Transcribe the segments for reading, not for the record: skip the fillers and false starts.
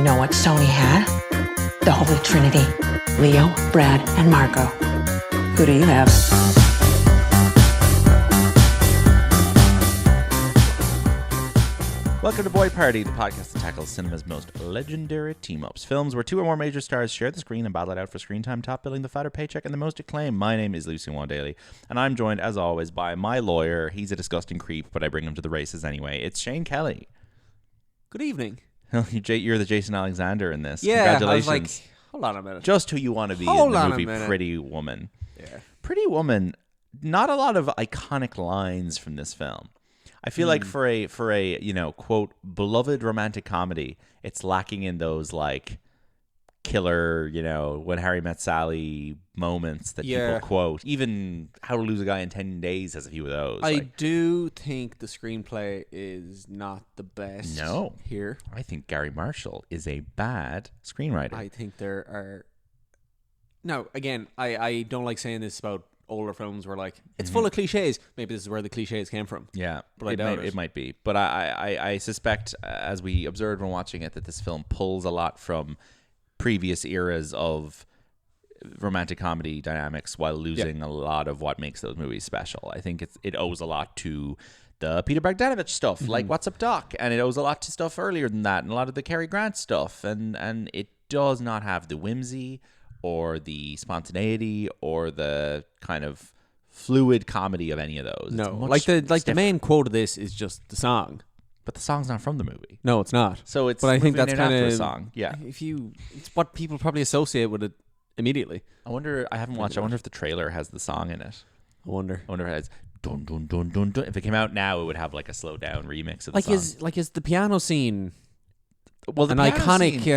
know what Sony had? The Holy Trinity. Leo, Brad, and Margot. Who do you have? Welcome to Boy Party, the podcast that tackles cinema's most legendary team-ups. Films where two or more major stars share the screen and battle it out for screen time, top billing, the fatter paycheck, and the most acclaim. My name is Lucy Wandaly, and I'm joined, as always, by my lawyer. He's a disgusting creep, but I bring him to the races anyway. It's Shane Kelly. Good evening. You're the Jason Alexander in this. Yeah, Congratulations. I was like, hold on a minute. Just who you want to be Hold in on the a movie minute. Pretty Woman. Yeah. Pretty Woman, not a lot of iconic lines from this film. I feel like for a quote beloved romantic comedy, it's lacking in those like killer, when Harry met Sally moments that people quote. Even How to Lose a Guy in 10 Days has a few of those. I do think the screenplay is not the best. No. Here. I think Gary Marshall is a bad screenwriter. I think there are. No, again, I don't like saying this about older films where like it's full of cliches. Maybe this is where the cliches came from. Yeah, but I doubt it might be. But I suspect, as we observed when watching it, that this film pulls a lot from previous eras of romantic comedy dynamics while losing a lot of what makes those movies special. I think it owes a lot to the Peter Bogdanovich stuff, like What's Up Doc, and it owes a lot to stuff earlier than that, and a lot of the Cary Grant stuff, and it does not have the whimsy or the spontaneity or the kind of fluid comedy of any of those. No, the main quote of this is just the song, but the song's not from the movie. No, it's not. So it's. But I think that's kind of of a song. Yeah, it's what people probably associate with it immediately. I wonder. I haven't watched. I wonder if the trailer has the song in it. I wonder if it has dun dun dun dun dun. If it came out now, it would have like a slowed down remix of the song. Is the piano scene? Well, an iconic.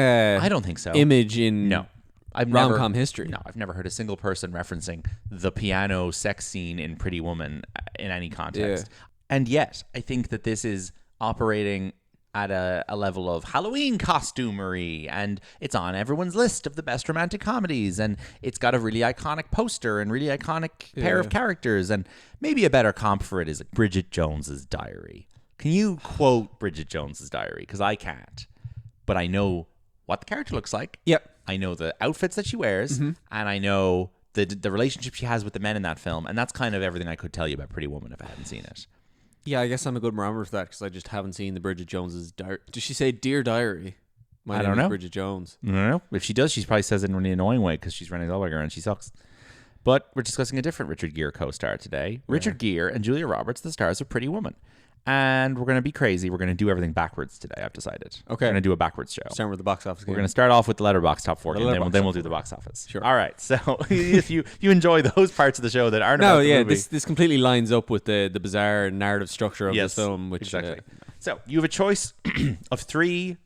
I don't think so. Image in rom-com history. No, I've never heard a single person referencing the piano sex scene in Pretty Woman in any context. Yeah. And yet, I think that this is operating at a level of Halloween costumery, and it's on everyone's list of the best romantic comedies, and it's got a really iconic poster and really iconic pair of characters, and maybe a better comp for it is Bridget Jones's Diary. Can you quote Bridget Jones's Diary? Because I can't. But I know what the character looks like. Yep. I know the outfits that she wears, and I know the relationship she has with the men in that film, and that's kind of everything I could tell you about Pretty Woman if I hadn't seen it. Yeah, I guess I'm a good barometer for that because I just haven't seen the Bridget Jones's Diary. Does she say Dear Diary? I don't know. Bridget Jones. I don't know. If she does, she probably says it in a really annoying way because she's Renee Zellweger and she sucks. But we're discussing a different Richard Gere co-star today. Yeah. Richard Gere and Julia Roberts, the stars of Pretty Woman. And we're going to be crazy. We're going to do everything backwards today, I've decided. Okay. We're going to do a backwards show. Starting with the box office game. We're going to start off with the Letterboxd Top 4 game, then we'll do the box office. Sure. All right. So if you enjoy those parts of the show that aren't about the movie. This completely lines up with the bizarre narrative structure of this film. Which, exactly. So you have a choice of 3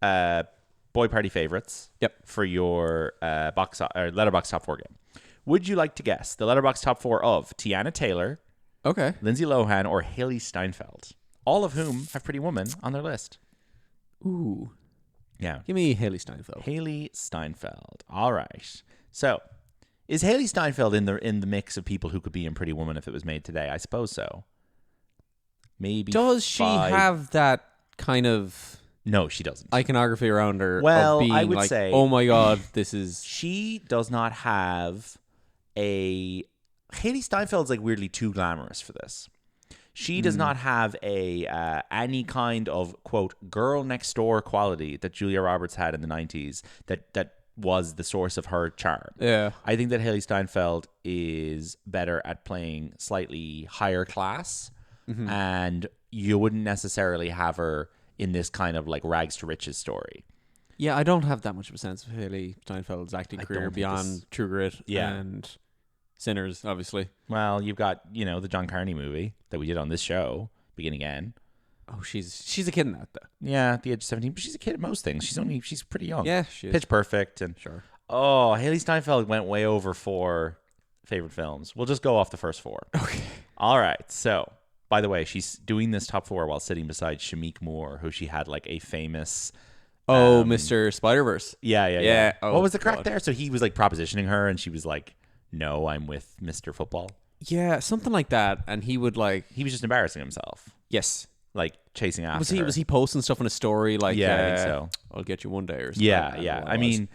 Boy Party favorites for your Letterboxd Top 4 game. Would you like to guess the Letterboxd Top 4 of Tiana Taylor, okay, Lindsay Lohan, or Haley Steinfeld, all of whom have Pretty Woman on their list? Ooh. Yeah. Give me Haley Steinfeld. Haley Steinfeld. All right. So, is Haley Steinfeld in the mix of people who could be in Pretty Woman if it was made today? I suppose so. Maybe. Does she have that kind of... No, she doesn't. Iconography around her. Well, of being I would like, say... Oh my God, this is... She does not have a... Haley Steinfeld's like weirdly too glamorous for this. She does not have any kind of, quote, girl next door quality that Julia Roberts had in the 90s that was the source of her charm. Yeah. I think that Haley Steinfeld is better at playing slightly higher class, and you wouldn't necessarily have her in this kind of like rags to riches story. Yeah, I don't have that much of a sense of Haley Steinfeld's acting career beyond True Grit and Sinners, obviously. Well, you've got, the John Carney movie that we did on this show, Begin Again. Oh, she's a kid in that, though. Yeah, at the age of 17, but she's a kid at most things. She's pretty young. Yeah, she is. Pitch Perfect. And sure. Oh, Haley Steinfeld went way over for favorite films. We'll just go off the first 4. Okay. All right. So, by the way, she's doing this top 4 while sitting beside Shameik Moore, who she had like a famous... Mr. Spider-Verse. Yeah. Oh, what was the crack there? So he was like propositioning her and she was like, no, I'm with Mr. Football. Yeah, something like that. And he would like... He was just embarrassing himself. Yes. like chasing after Was he her. was he posting stuff on a story like Yeah, I think so. I'll get you one day or something? Yeah, I don't know yeah. what I it was. mean,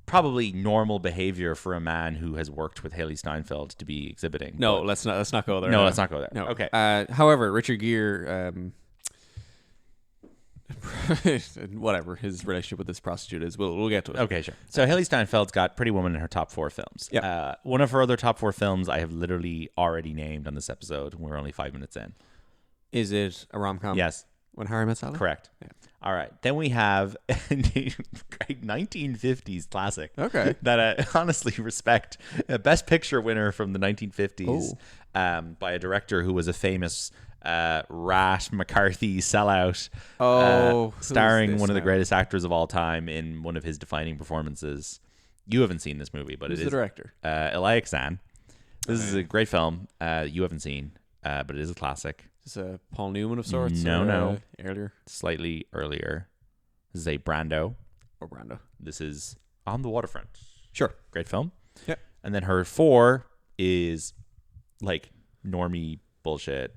probably normal behavior for a man who has worked with Haley Steinfeld to be exhibiting. No, but- let's not go there. no, now. let's not go there. No. Okay. However, Richard Gere, whatever his relationship with this prostitute is, we'll get to it. Okay, sure. So Haley Steinfeld's got Pretty Woman in her top 4 films. Yeah. One of her other top 4 films I have literally already named on this episode. We're only 5 minutes in. Is it a rom-com? Yes, When Harry Met Sally? correct. Yeah. All right. Then we have a great 1950s classic. Okay. That I honestly respect. A Best Picture winner from the 1950s by a director who was a famous rat McCarthy sellout. Who's Starring this one of the now? greatest actors of all time in one of his defining performances. You haven't seen this movie, but Who's it the is director? Elia Kazan. This is a great film. You haven't seen, but it is a classic. Is this a Paul Newman of sorts? No, or, no. Earlier? Slightly earlier. This is a Brando. Or Brando? This is On the Waterfront. Sure. Great film. Yep. And then her 4 is like normie bullshit.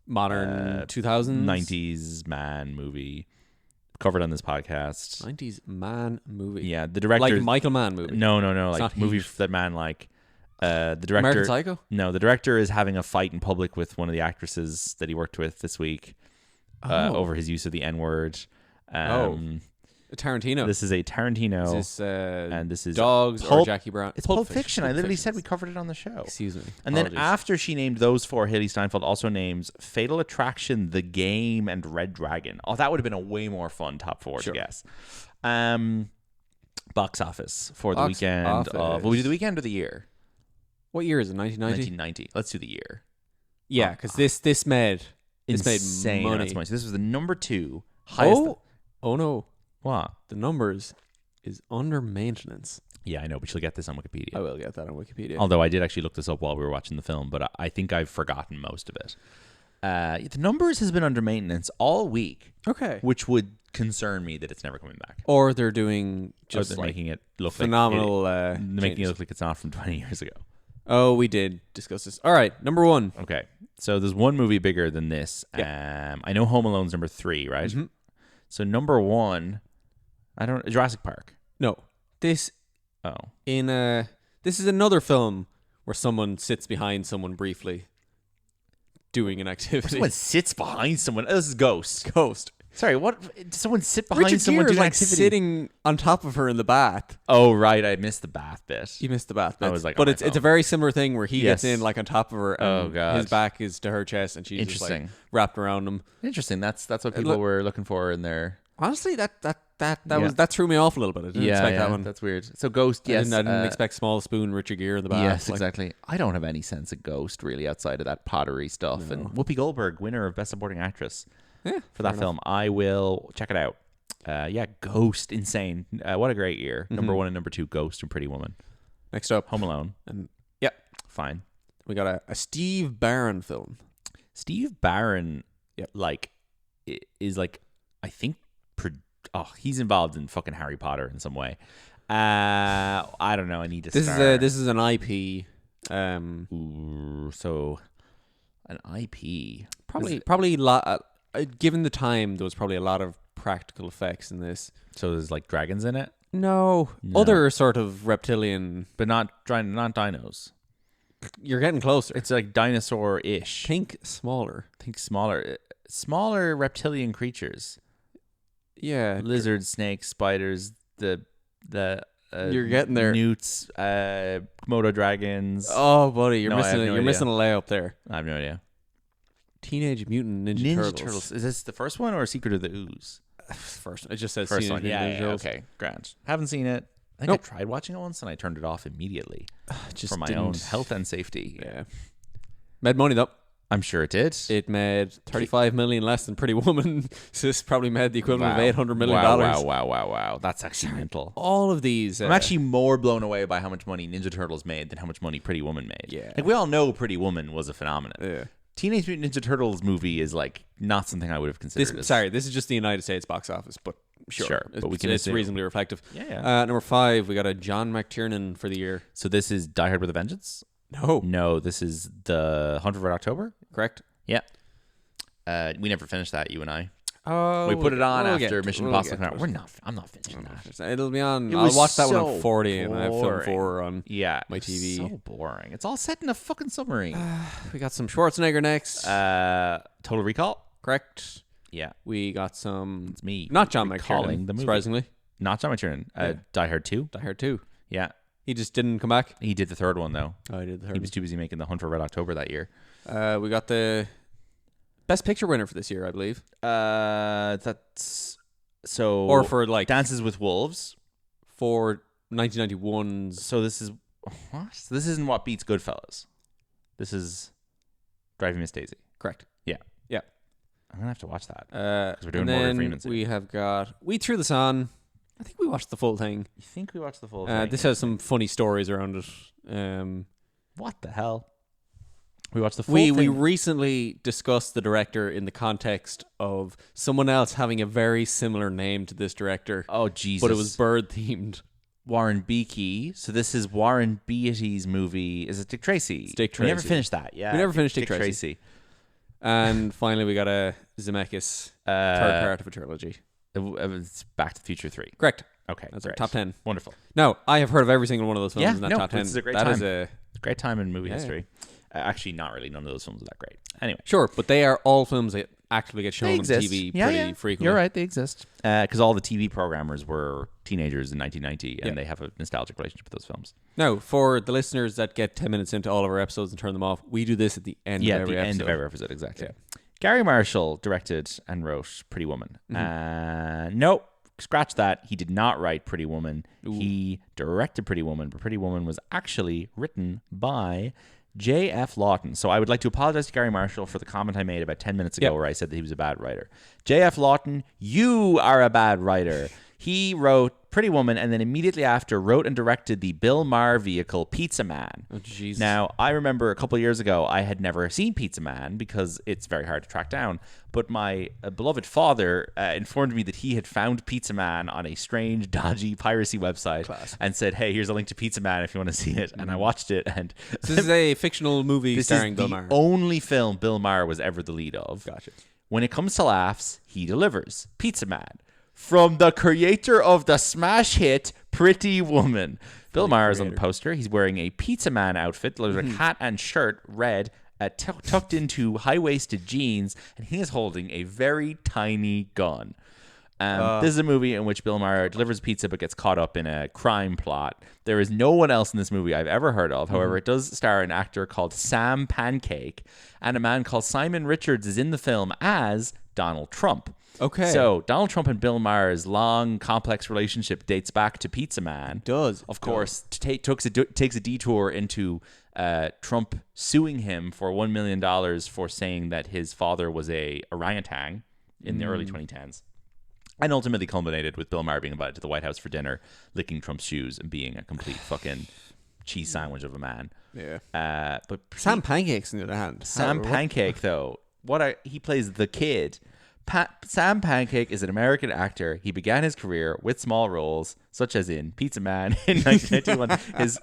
Modern 2000s? 90s man movie. Covered on this podcast. 90s man movie. Yeah, the director. Like Michael Mann movie. No. It's Like not movie Heat. that man like. The director. American Psycho? No, the director is having a fight in public with one of the actresses that he worked with this week over his use of the N-word. Tarantino. This is a Tarantino. Is this and this is Dogs or Pulp- Jackie Brown? It's Pulp Fiction. I literally said we covered it on the show. Excuse me. And then Apologies. after she named those 4, Haley Steinfeld also names Fatal Attraction, The Game, and Red Dragon. Oh, that would have been a way more fun top 4 Sure. to guess. Box office for the Box weekend office. of... Will we do the weekend or the year? What year is it? 1990? 1990. Let's do the year. Yeah, because this made Insane money. amounts of money. So this was the number 2 highest... Oh no, What? the numbers is under maintenance. Yeah, I know, but you'll get this on Wikipedia. I will get that on Wikipedia. Although I did actually look this up while we were watching the film, but I think I've forgotten most of it. The numbers has been under maintenance all week, Okay. which would concern me that it's never coming back. Or they're doing Or just they're like making it look phenomenal. like making it changes. look like it's not from 20 years ago. Oh, we did discuss this. All right, number 1. Okay, so there's one movie bigger than this. I know Home Alone's number 3, right? Mhm. So number 1, Jurassic Park. No, this Oh, this is another film where someone sits behind someone briefly doing an activity. someone sits behind someone. Oh, this is Ghost. Ghost. Sorry, what? Did someone sit behind Richard someone Gere is doing like activity? sitting on top of her in the bath. Oh, right, I missed the bath bit. You missed the bath bit. I was like, but on my it's a phone. very similar thing where he gets Yes. in like on top of her. And Oh, God. his back is to her chest, and she's just like Interesting. wrapped around him. Interesting. That's what people look- were looking for in their. Honestly, that Yeah. that threw me off a little bit. I didn't expect that one. That's weird. So Ghost, yes, I didn't expect Small Spoon, Richard Gere in the bath. Yes, Like, exactly. I don't have any sense of Ghost really outside of that pottery stuff. And Whoopi Goldberg, winner of Best Supporting Actress Yeah, for that fair film. I will check it out. Ghost, insane. What a great year. Number 1 and number 2, Ghost and Pretty Woman. Next up, Home Alone, and yeah, fine. we got a Steve Barron film. Steve Barron, Yep. is like, I think, he's involved in fucking Harry Potter in some way. I don't know. I need to. This start. is an IP. Ooh, so an IP. Probably given the time, there was probably a lot of practical effects in this. So there's like dragons in it, No, other sort of reptilian. but not dinos. You're getting closer. It's like dinosaur-ish. Think smaller. Think smaller reptilian creatures. Yeah, Lizards, snakes, spiders. The You're getting there. Newts, Komodo dragons. Oh, buddy, you're No, I have no you're missing a layup there. I have no idea. Teenage Mutant Ninja Turtles. Is this the first one or Secret of the Ooze? First, it just says First Teenage one. Mutant Ninja Yeah, Turtles. okay. Grand. Haven't seen it. I think Nope. I tried watching it once and I turned it off immediately Just for my didn't- own health and safety. Yeah, made money though. I'm sure it did. It made 35 million less than Pretty Woman. So this probably made the equivalent of Wow. 800 million Wow, dollars. wow. That's actually mental. All of these. I'm actually more blown away by how much money Ninja Turtles made than how much money Pretty Woman made. Yeah. Like, we all know Pretty Woman was a phenomenon. Yeah. Teenage Mutant Ninja Turtles movie is like not something I would have considered. This is just the United States box office, but sure, but we can it's assume. reasonably reflective. Yeah. Number 5, we got a John McTiernan for the year. So this is Die Hard with a Vengeance? No, No, this is The Hunt for Red October? correct. Yeah. We never finished that, you and I. Oh, We put it on we'll after get Mission to it. Impossible. We'll get to We're it. not. I'm not finishing that. It'll be on. It I'll was watch that one so on 40, and I have film boring. 4 on Yeah, my TV. So boring. It's all set in a fucking submarine. We got some Schwarzenegger next. Total Recall. Correct. Yeah, We got some. it's me. Not John recalling McTiernan, the movie. surprisingly. Not John McTiernan. Die Hard 2. Die Hard 2. Yeah, He just didn't come back. he did the third one though. Oh, I did the He third. was too busy making The Hunt for Red October that year. We got the Best Picture winner for this year, I believe. That's so. Or for like Dances with Wolves. for 1991's. So this is what? This isn't What Beats Goodfellas. This is Driving Miss Daisy. Correct. Yeah. Yeah. I'm gonna have to watch that. We're doing and Morgan then Freeman soon. we have got We Threw This On. I think we watched the full thing. You think we watched the full thing? This has some funny stories around it. What the hell? We watched the full We thing. recently discussed the director in the context of someone else having a very similar name to this director, Oh Jesus! but it was bird themed. Warren Beatty. So this is Warren Beatty's movie. Is it Dick Tracy? It's Dick We never Tracy. finished that. Yeah, We never finished Dick Dick Tracy. And finally, we got a Zemeckis third part of a trilogy. It's Back to the Future 3. Correct. Okay, That's our great. top 10. Wonderful. Now, I have heard of every single one of those films Yeah, in that no, top 10. this is a great That time. is a Great time in movie Yeah. history. Actually, not really. None of those films are that great. Anyway, sure, but they are all films that actively get shown they on exist. TV Yeah, pretty yeah. frequently. You're right. They exist because all the TV programmers were teenagers in 1990, and Yeah. they have a nostalgic relationship with those films. Now, for the listeners that get 10 minutes into all of our episodes and turn them off, we do this at the end Yeah, of at every the episode. end of every episode, exactly. Yeah. Gary Marshall directed and wrote Pretty Woman. Nope, scratch that. He did not write Pretty Woman. He directed Pretty Woman, but Pretty Woman was actually written by J.F. Lawton. So I would like to apologize to Gary Marshall for the comment I made about 10 minutes ago Yep. where I said that he was a bad writer. J.F. Lawton, you are a bad writer. He wrote Pretty Woman and then immediately after wrote and directed the Bill Maher vehicle Pizza Man. Oh, jeez. Now, I remember a couple of years ago, I had never seen Pizza Man because it's very hard to track down. But my beloved father informed me that he had found Pizza Man on a strange, dodgy piracy website and said, hey, here's a link to Pizza Man if you want to see it. And I watched it. And This is a fictional movie this starring is Bill the Maher. only film Bill Maher was ever the lead of. Gotcha. When it comes to laughs, he delivers. Pizza Man. From the creator of the smash hit Pretty Woman. Bill Maher is on the poster. He's wearing a Pizza Man outfit. There's a hat and shirt, red, tucked into high-waisted jeans, and he is holding a very tiny gun. This is a movie in which Bill Maher delivers pizza but gets caught up in a crime plot. There is no one else in this movie I've ever heard of. However, it does star an actor called Sam Pancake, and a man called Simon Richards is in the film as Donald Trump. Okay. So Donald Trump and Bill Maher's long, complex relationship dates back to Pizza Man. Does. Of course, takes a detour into Trump suing him for $1 million for saying that his father was a orangutan in the early 2010s. And ultimately culminated with Bill Maher being invited to the White House for dinner, licking Trump's shoes and being a complete fucking cheese sandwich of a man. Yeah. But Sam Pancake's on the other hand. Sam Pancake, though, he plays the kid. Sam Pancake is an American actor. He began his career with small roles, such as in Pizza Man in 1991. his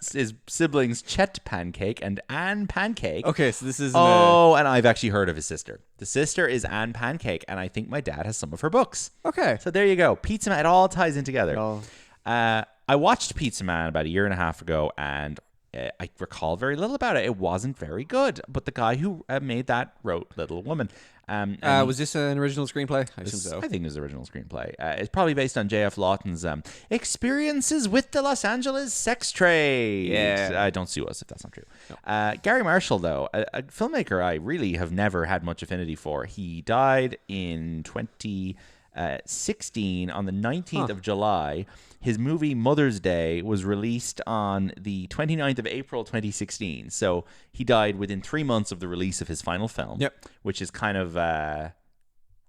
siblings Chet Pancake and Anne Pancake. Okay, so this is and I've actually heard of his sister. The sister is Anne Pancake, and I think my dad has some of her books. Okay. So there you go. Pizza Man, it all ties in together. Oh. I watched Pizza Man about a year and a half ago, and I recall very little about it. It wasn't very good, but the guy who made that wrote Little Woman. Was this an original screenplay? I assume so. I think it was the original screenplay. It's probably based on J.F. Lawton's experiences with the Los Angeles sex trade. Yeah. Don't sue us if that's not true. No. Gary Marshall, though, a filmmaker I really have never had much affinity for. He died in 2016 on the 19th of July. His movie Mother's Day was released on the 29th of April 2016. So he died within 3 months of the release of his final film, which is kind of a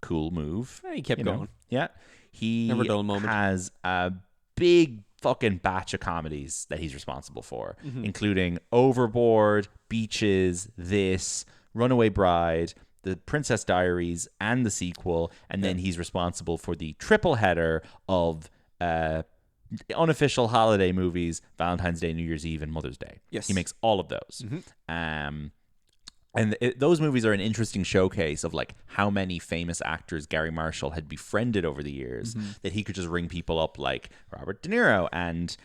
cool move. He kept going. Yeah. He Never a dull moment. has a big fucking batch of comedies that he's responsible for, including Overboard, Beaches, This, Runaway Bride, The Princess Diaries, and the sequel. And then he's responsible for the triple header of unofficial holiday movies, Valentine's Day, New Year's Eve, and Mother's Day. Yes. He makes all of those. And those movies are an interesting showcase of like how many famous actors Gary Marshall had befriended over the years that he could just ring people up like Robert De Niro and,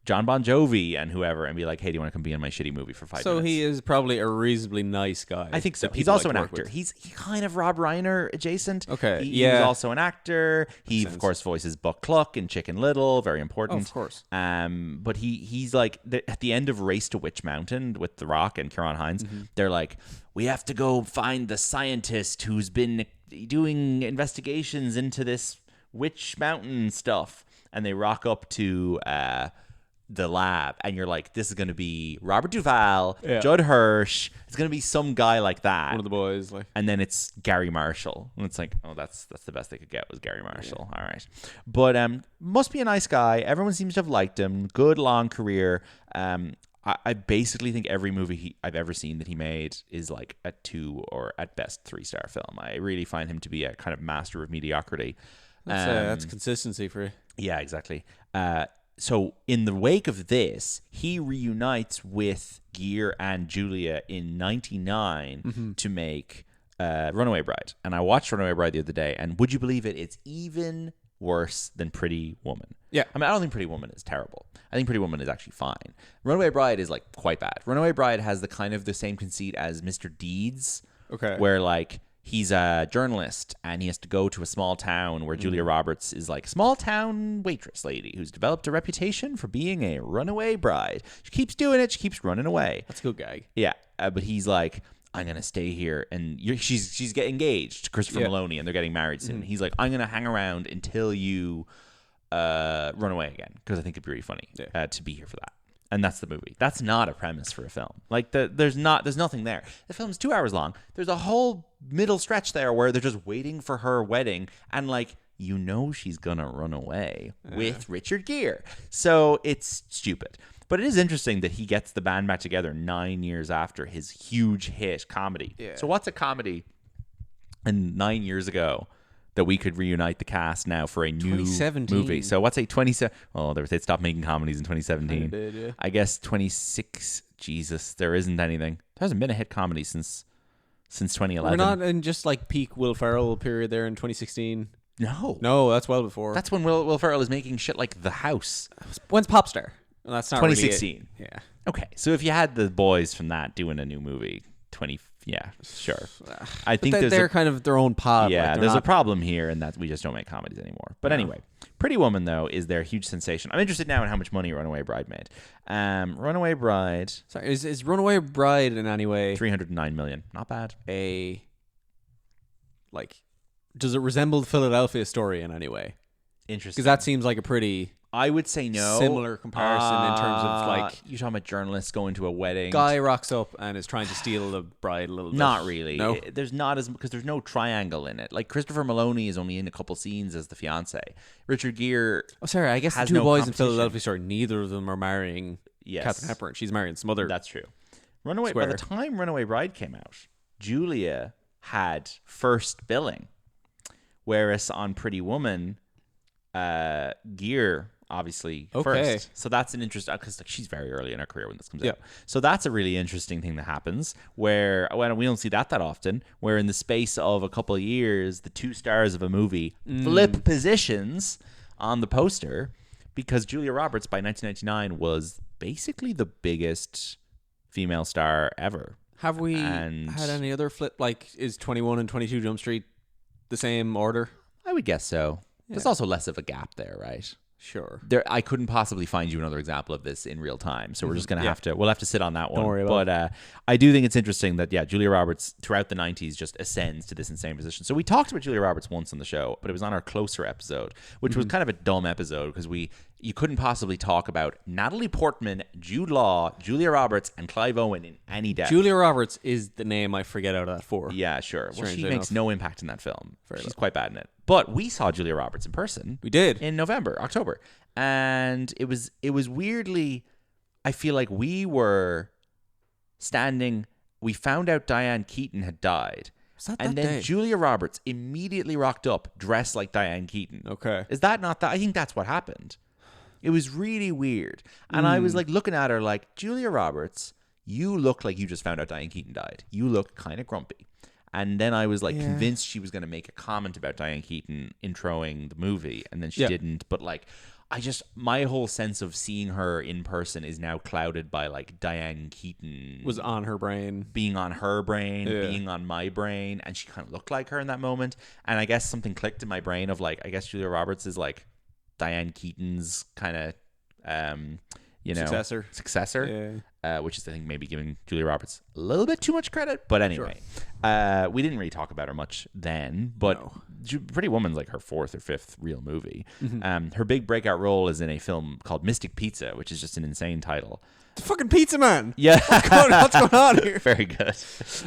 John Bon Jovi and whoever and be like, hey, do you want to come be in my shitty movie for 5 minutes? So he is probably a reasonably nice guy. I think so. He's also an actor. He's kind of Rob Reiner adjacent. Okay, He's also an actor. He, of course, voices Buck Cluck in Chicken Little. Very important. Of course. But he's like, at the end of Race to Witch Mountain with The Rock and Ciarán Hinds, they're like, we have to go find the scientist who's been doing investigations into this Witch Mountain stuff. And they rock up to the lab, and you're like, this is going to be Robert Duvall, Judd Hirsch. It's going to be some guy like that. One of the boys. And then it's Gary Marshall. And it's like, oh, that's the best they could get was Gary Marshall. Yeah. All right. But must be a nice guy. Everyone seems to have liked him. Good, long career. I basically think every movie I've ever seen that he made is like a 2 or at best 3-star film. I really find him to be a kind of master of mediocrity. That's consistency for you. Yeah, exactly. So in the wake of this, he reunites with Gere and Julia in 99 to make Runaway Bride. And I watched Runaway Bride the other day, and would you believe it? It's even worse than Pretty Woman. Yeah. I mean, I don't think Pretty Woman is terrible. I think Pretty Woman is actually fine. Runaway Bride is like quite bad. Runaway Bride has the same conceit as Mr. Deeds. Okay. Where like he's a journalist and he has to go to a small town where Julia Roberts is like small town waitress lady who's developed a reputation for being a runaway bride. She keeps doing it. She keeps running away. That's a good gag. Yeah. But he's like, I'm going to stay here. And she's getting engaged to Christopher Maloney and they're getting married soon. He's like, I'm going to hang around until you run away again because I think it'd be really funny to be here for that. And that's the movie. That's not a premise for a film. Like there's nothing there. The film's 2 hours long. There's a whole middle stretch there where they're just waiting for her wedding, and like she's gonna run away with Richard Gere. So it's stupid. But it is interesting that he gets the band back together 9 years after his huge hit comedy. Yeah. So what's a comedy? And 9 years ago that we could reunite the cast now for a new movie. So what's a 27? Oh, they stopped making comedies in 2017. Did, yeah. I guess 26. Jesus, there isn't anything. There hasn't been a hit comedy since 2011. We're not in just like peak Will Ferrell period there in 2016. No, that's well before. That's when Will Ferrell is making shit like The House. When's Popstar? Well, that's not 2016. Really yeah. Okay, so if you had the boys from that doing a new movie, yeah, sure. I think they're kind of their own pod. Yeah, like there's a problem here, and that we just don't make comedies anymore. But anyway, Pretty Woman though is their huge sensation. I'm interested now in how much money Runaway Bride made. Runaway Bride. Sorry, is Runaway Bride in any way $309 million? Not bad. Does it resemble the Philadelphia Story in any way? Interesting. Because that seems like a pretty. I would say no. Similar comparison in terms of like you're talking about journalists going to a wedding. Guy rocks up and is trying to steal the bride a little bit. Not really. No? There's not as because there's no triangle in it. Like Christopher Maloney is only in a couple scenes as the fiance. Richard Gere. Oh, sorry. I guess the two boys in Philadelphia Story. Neither of them are marrying Katharine Hepburn. She's marrying some other. That's true. Runaway. By the time Runaway Bride came out, Julia had first billing, whereas on Pretty Woman, Gere obviously first. So that's an interesting because she's very early in her career when this comes out. So that's a really interesting thing that happens where we don't see that often. Where in the space of a couple of years, the two stars of a movie flip positions on the poster because Julia Roberts by 1999 was basically the biggest female star ever. Have we had any other flip? Like, is 21 and 22 Jump Street the same order? I would guess so. There's also less of a gap there, right? Sure. I couldn't possibly find you another example of this in real time, so we're just gonna we'll have to sit on that one. Don't worry about it. I do think it's interesting that Julia Roberts throughout the 90s just ascends to this insane position. So we talked about Julia Roberts once on the show, but it was on our Closer episode, which was kind of a dumb episode because you couldn't possibly talk about Natalie Portman, Jude Law, Julia Roberts, and Clive Owen in any depth. Julia Roberts is the name I forget out of that four. Yeah, sure. Well, she makes no impact in that film. She's quite bad in it. But we saw Julia Roberts in person. We did. In October. And it was weirdly, I feel like we were standing, we found out Diane Keaton had died. And then Julia Roberts immediately rocked up dressed like Diane Keaton. Okay. Is that not that? I think that's what happened. It was really weird. And I was like looking at her like, Julia Roberts, you look like you just found out Diane Keaton died. You look kind of grumpy. And then I was like convinced she was going to make a comment about Diane Keaton introing the movie, and then she didn't. But like, my whole sense of seeing her in person is now clouded by like Diane Keaton was on her brain, being on her brain, being on my brain, and she kind of looked like her in that moment. And I guess something clicked in my brain of like, I guess Julia Roberts is like Diane Keaton's kind of successor, which is, I think, maybe giving Julia Roberts a little bit too much credit. But anyway, we didn't really talk about her much then, but Pretty Woman's like her fourth or fifth real movie. Her big breakout role is in a film called Mystic Pizza, which is just an insane title. The fucking Pizza Man. Yeah. What's going on here? Very good.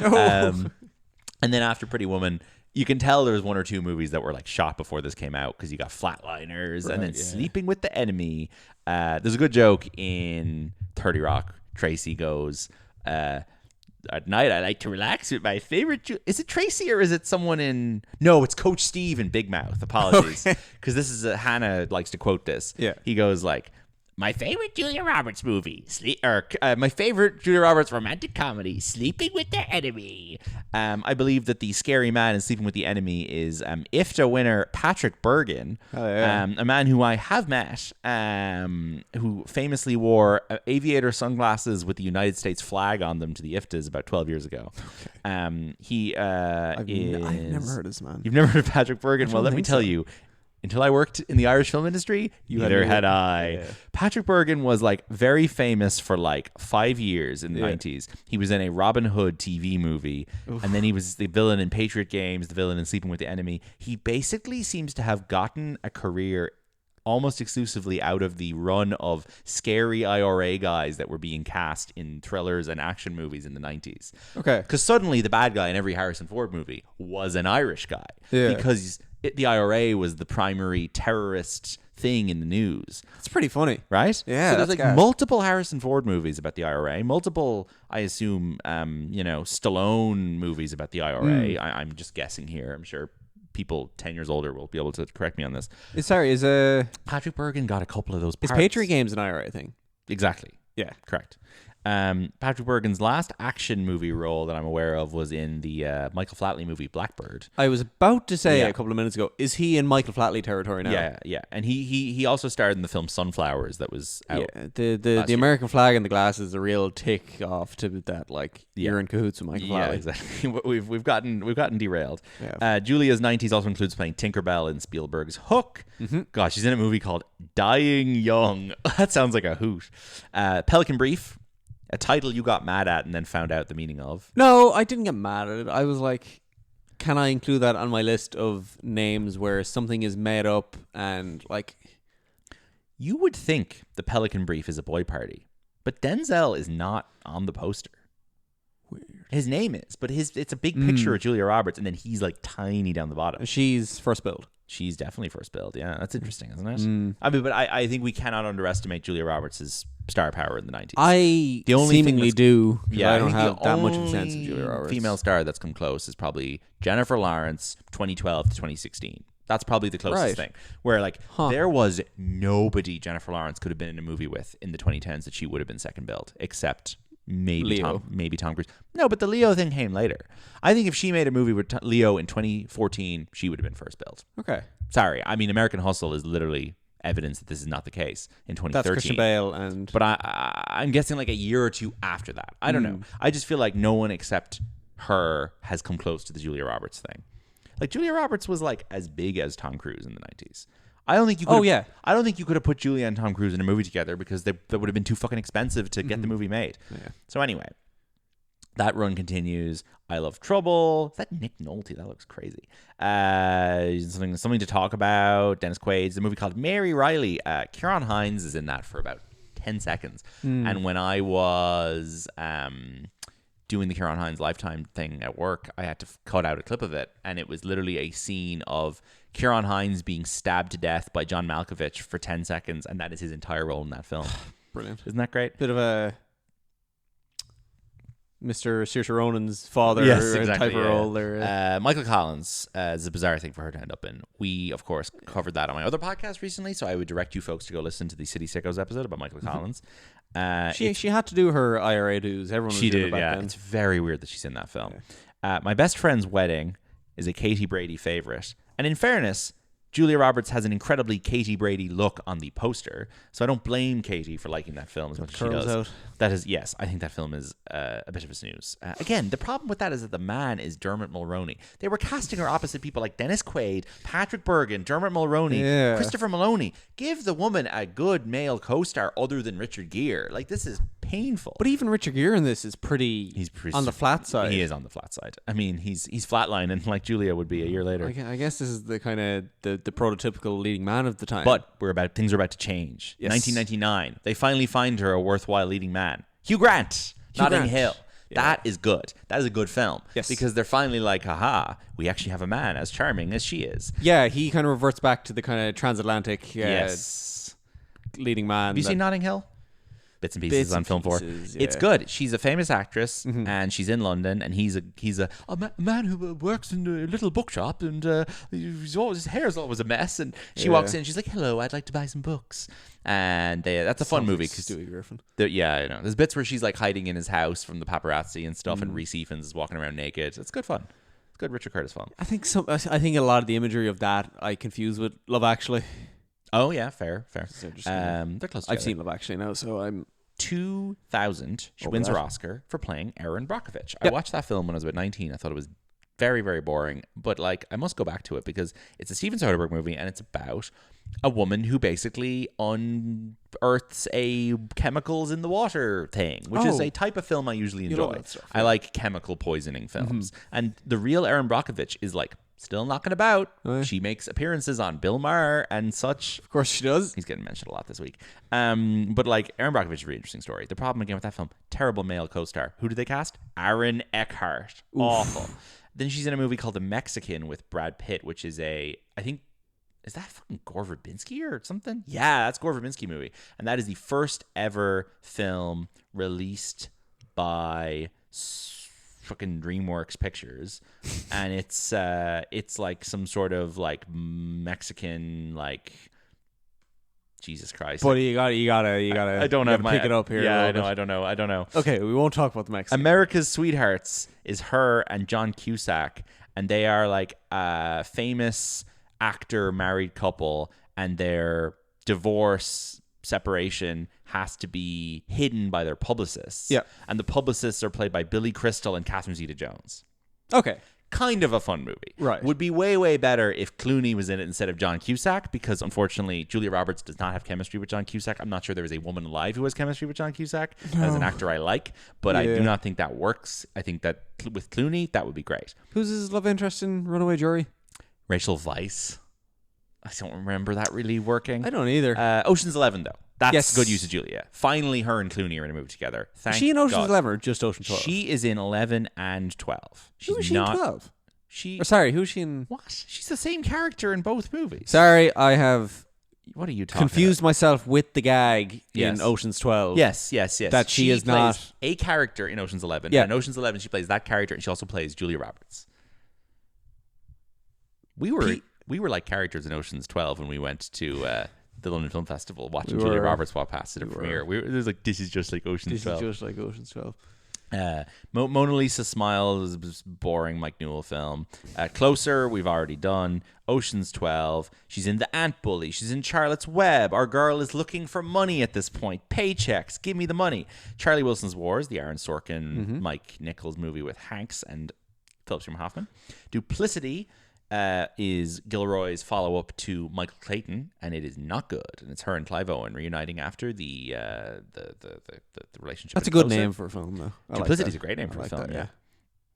And then after Pretty Woman, you can tell there was one or two movies that were like shot before this came out, because you got Flatliners and then Sleeping with the Enemy. There's a good joke in 30 Rock. Tracy goes, at night I like to relax with my favorite. Is it Tracy or is it someone in? No, it's Coach Steve in Big Mouth. Apologies, because this is Hannah likes to quote this. Yeah, he goes like, my favorite Julia Roberts movie, my favorite Julia Roberts romantic comedy, Sleeping with the Enemy. I believe that the scary man in Sleeping with the Enemy is IFTA winner Patrick Bergin, a man who I have met, who famously wore aviator sunglasses with the United States flag on them to the IFTAs about 12 years ago. I've never heard of this man. You've never heard of Patrick Bergin? Well, let me tell you. Until I worked in the Irish film industry, neither had I. Yeah. Patrick Bergin was like very famous for like 5 years in the 90s. He was in a Robin Hood TV movie, and then he was the villain in Patriot Games, the villain in Sleeping with the Enemy. He basically seems to have gotten a career almost exclusively out of the run of scary IRA guys that were being cast in thrillers and action movies in the 90s. Okay. Because suddenly the bad guy in every Harrison Ford movie was an Irish guy. Yeah. Because the IRA was the primary terrorist thing in the news. It's pretty funny. Right? Yeah. So there's like multiple Harrison Ford movies about the IRA, multiple, I assume, Stallone movies about the IRA. I'm just guessing here. I'm sure people 10 years older will be able to correct me on this. Sorry, Patrick Bergin got a couple of those parts. Is Patriot Games an IRA thing? Exactly. Yeah. Correct. Patrick Bergin's last action movie role that I'm aware of was in the Michael Flatley movie Blackbird. I was about to say a couple of minutes ago, is he in Michael Flatley territory now? Yeah. And he also starred in the film Sunflowers that was out. Yeah, the American flag and the glasses is a real tick off to that, like, you're in cahoots with Michael Flatley. Yeah, exactly. We've gotten derailed. Yeah. Julia's 90s also includes playing Tinkerbell in Spielberg's Hook. Gosh, she's in a movie called Dying Young. That sounds like a hoot. Pelican Brief. A title you got mad at and then found out the meaning of. No, I didn't get mad at it. I was like, can I include that on my list of names where something is made up and like... You would think the Pelican Brief is a boy party, but Denzel is not on the poster. Weird. His name is, but it's a big picture of Julia Roberts, and then he's like tiny down the bottom. She's first billed. She's definitely first billed. Yeah, that's interesting, isn't it? I mean, but I think we cannot underestimate Julia Roberts' star power in the 90s. I seemingly do. Yeah, I don't have that much of a sense of Julia Roberts. Female star that's come close is probably Jennifer Lawrence, 2012 to 2016. That's probably the closest thing. Where like there was nobody Jennifer Lawrence could have been in a movie with in the 2010s that she would have been second billed, except maybe Tom Cruise. No, but the Leo thing came later. I think if she made a movie with Leo in 2014, she would have been first billed. Okay. Sorry. I mean, American Hustle is literally evidence that this is not the case in 2013. That's Christian Bale and... But I'm guessing like a year or two after that. I don't know. I just feel like no one except her has come close to the Julia Roberts thing. Like, Julia Roberts was like as big as Tom Cruise in the 90s. I don't think you could I don't think you could have put Julia and Tom Cruise in a movie together because that would have been too fucking expensive to get the movie made. Yeah. So anyway, that run continues. I Love Trouble. Is that Nick Nolte? That looks crazy. Something to talk about. Dennis Quaid's a movie called Mary Riley. Ciarán Hinds is in that for about 10 seconds. And when I was doing the Ciarán Hinds Lifetime thing at work, I had to cut out a clip of it, and it was literally a scene of Ciarán Hinds being stabbed to death by John Malkovich for 10 seconds, and that is his entire role in that film. Brilliant. Isn't that great? Bit of a Mr. Saoirse Ronan's father type of role there. Michael Collins is a bizarre thing for her to end up in. We, of course, covered that on my other podcast recently, so I would direct you folks to go listen to the City Sickos episode about Michael Collins. She had to do her IRA dues. Everyone was doing it back then. It's very weird that she's in that film. Yeah. My best friend's wedding is a Katie Brady favorite. And in fairness, Julia Roberts has an incredibly Katie Brady look on the poster, so I don't blame Katie for liking that film as much as she does. Out. That is, yes, I think that film is a bit of a snooze. Again, the problem with that is that the man is Dermot Mulroney. They were casting her opposite people like Dennis Quaid, Patrick Bergin, Dermot Mulroney, Christopher Maloney. Give the woman a good male co-star other than Richard Gere. Like, this is painful. But even Richard Gere in this is pretty on the flat side. He is on the flat side. I mean, he's flatlining like Julia would be a year later. I guess this is the kind of the prototypical leading man of the time. But things are about to change. Yes. 1999, they finally find her a worthwhile leading man. Hugh Grant, Notting Hill. Yeah. That is good. That is a good film. Yes. Because they're finally like, haha, we actually have a man as charming as she is. Yeah, he kind of reverts back to the kind of transatlantic leading man. Have you seen Notting Hill? Bits and pieces on Film 4. Yeah. It's good. She's a famous actress, and she's in London, and he's a man who works in a little bookshop, and his hair's always a mess. And she walks in, and she's like, "Hello, I'd like to buy some books." And that's a fun movie. Stewie Griffin. I know. There's bits where she's like hiding in his house from the paparazzi and stuff, and Reese Ifans is walking around naked. It's good fun. It's good Richard Curtis fun. I think a lot of the imagery of that I confuse with Love Actually. Oh yeah, fair. They're close together. I've seen Love Actually now, so I'm 2000. She wins her Oscar for playing Erin Brockovich. I watched that film when I was about 19. I thought it was very, very boring, but like I must go back to it because it's a Steven Soderbergh movie and it's about a woman who basically unearths a chemicals in the water thing, which is a type of film I usually enjoy. I like chemical poisoning films, and the real Erin Brockovich is like still knocking about. She makes appearances on Bill Maher and such. Of course she does. He's getting mentioned a lot this week. But like Erin Brockovich is a really interesting story. The problem again with that film, terrible male co-star. Who did they cast? Aaron Eckhart. Oof. Awful. Then she's in a movie called The Mexican with Brad Pitt, which is is that fucking Gore Verbinski or something? Yeah, that's Gore Verbinski movie. And that is the first ever film released by fucking DreamWorks Pictures, and it's like some sort of like Mexican like Jesus Christ. But you gotta. I don't have my pick it up here. Yeah, I don't know. Okay, we won't talk about the Mexican. America's Sweethearts is her and John Cusack, and they are like a famous actor married couple, and their divorce separation has to be hidden by their publicists. Yeah. And the publicists are played by Billy Crystal and Catherine Zeta-Jones. Okay. Kind of a fun movie. Right. Would be way, way better if Clooney was in it instead of John Cusack, because unfortunately Julia Roberts does not have chemistry with John Cusack. I'm not sure there is a woman alive who has chemistry with John Cusack. No. As an actor I like, but I do not think that works. I think that with Clooney, that would be great. Who's his love interest in Runaway Jury? Rachel Weisz. I don't remember that really working. I don't either. Ocean's 11, though. That's good use of Julia. Finally, her and Clooney are in a movie together. Thank Is she in Ocean's God. 11 or just Ocean 12? She is in 11 and 12. Who is she in 12? Who's she in? What? She's the same character in both movies. Sorry, I have... What are you talking confused about? Myself with the gag in Ocean's 12. Yes. That she is not... a character in Ocean's 11. Yeah. And in Ocean's 11, she plays that character, and she also plays Julia Roberts. We were like characters in Ocean's 12 when we went to the London Film Festival watching Julia Roberts walk past at a premiere. It was like, this is just like Ocean's 12. This is just like Ocean's 12. Mona Lisa Smiles is a boring Mike Newell film. Closer, we've already done. Ocean's 12. She's in The Ant Bully. She's in Charlotte's Web. Our girl is looking for money at this point. Paychecks. Give me the money. Charlie Wilson's Wars, the Aaron Sorkin, Mike Nichols movie with Hanks and Philip Seymour Hoffman. Duplicity is Gilroy's follow-up to Michael Clayton, and it is not good. And it's her and Clive Owen reuniting after the relationship. That's a good name for a film, though. Duplicity is a great name for a film. Yeah,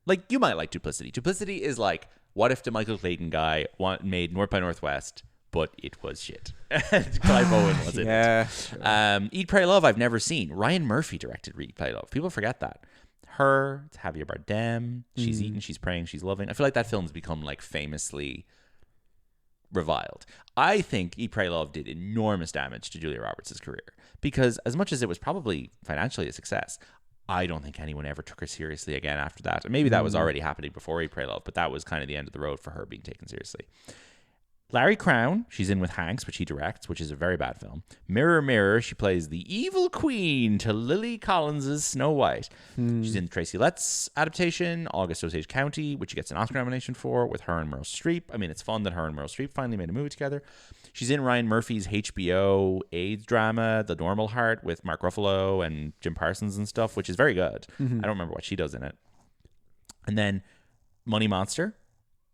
like you might like Duplicity. Duplicity is like, what if the Michael Clayton guy made North by Northwest, but it was shit. And Clive Owen was in it. Eat, Pray, Love. I've never seen. Ryan Murphy directed Eat, Pray, Love. People forget that. Her, it's Javier Bardem. She's eating, she's praying, she's loving. I feel like that film's become like famously reviled. I think Eat, Pray, Love did enormous damage to Julia Roberts' career because as much as it was probably financially a success, I don't think anyone ever took her seriously again after that. And maybe that was already happening before Eat, Pray, Love, but that was kind of the end of the road for her being taken seriously. Larry Crown, she's in with Hanks, which he directs, which is a very bad film. Mirror, Mirror, she plays the evil queen to Lily Collins' Snow White. She's in Tracy Letts adaptation, August Osage County, which she gets an Oscar nomination for, with her and Meryl Streep. I mean, it's fun that her and Meryl Streep finally made a movie together. She's in Ryan Murphy's HBO AIDS drama, The Normal Heart, with Mark Ruffalo and Jim Parsons and stuff, which is very good. I don't remember what she does in it. And then Money Monster.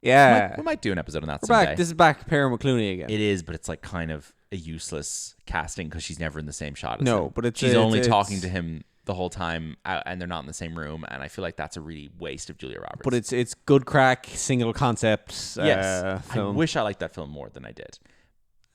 Yeah. We might do an episode on that We're someday. back. This is back Perry McClooney again. It is, but it's like kind of a useless casting because she's never in the same shot as him. But she's only talking to him the whole time, and they're not in the same room. And I feel like that's a really waste of Julia Roberts. But it's good crack, single concept. Yes, film. I wish I liked that film more than I did.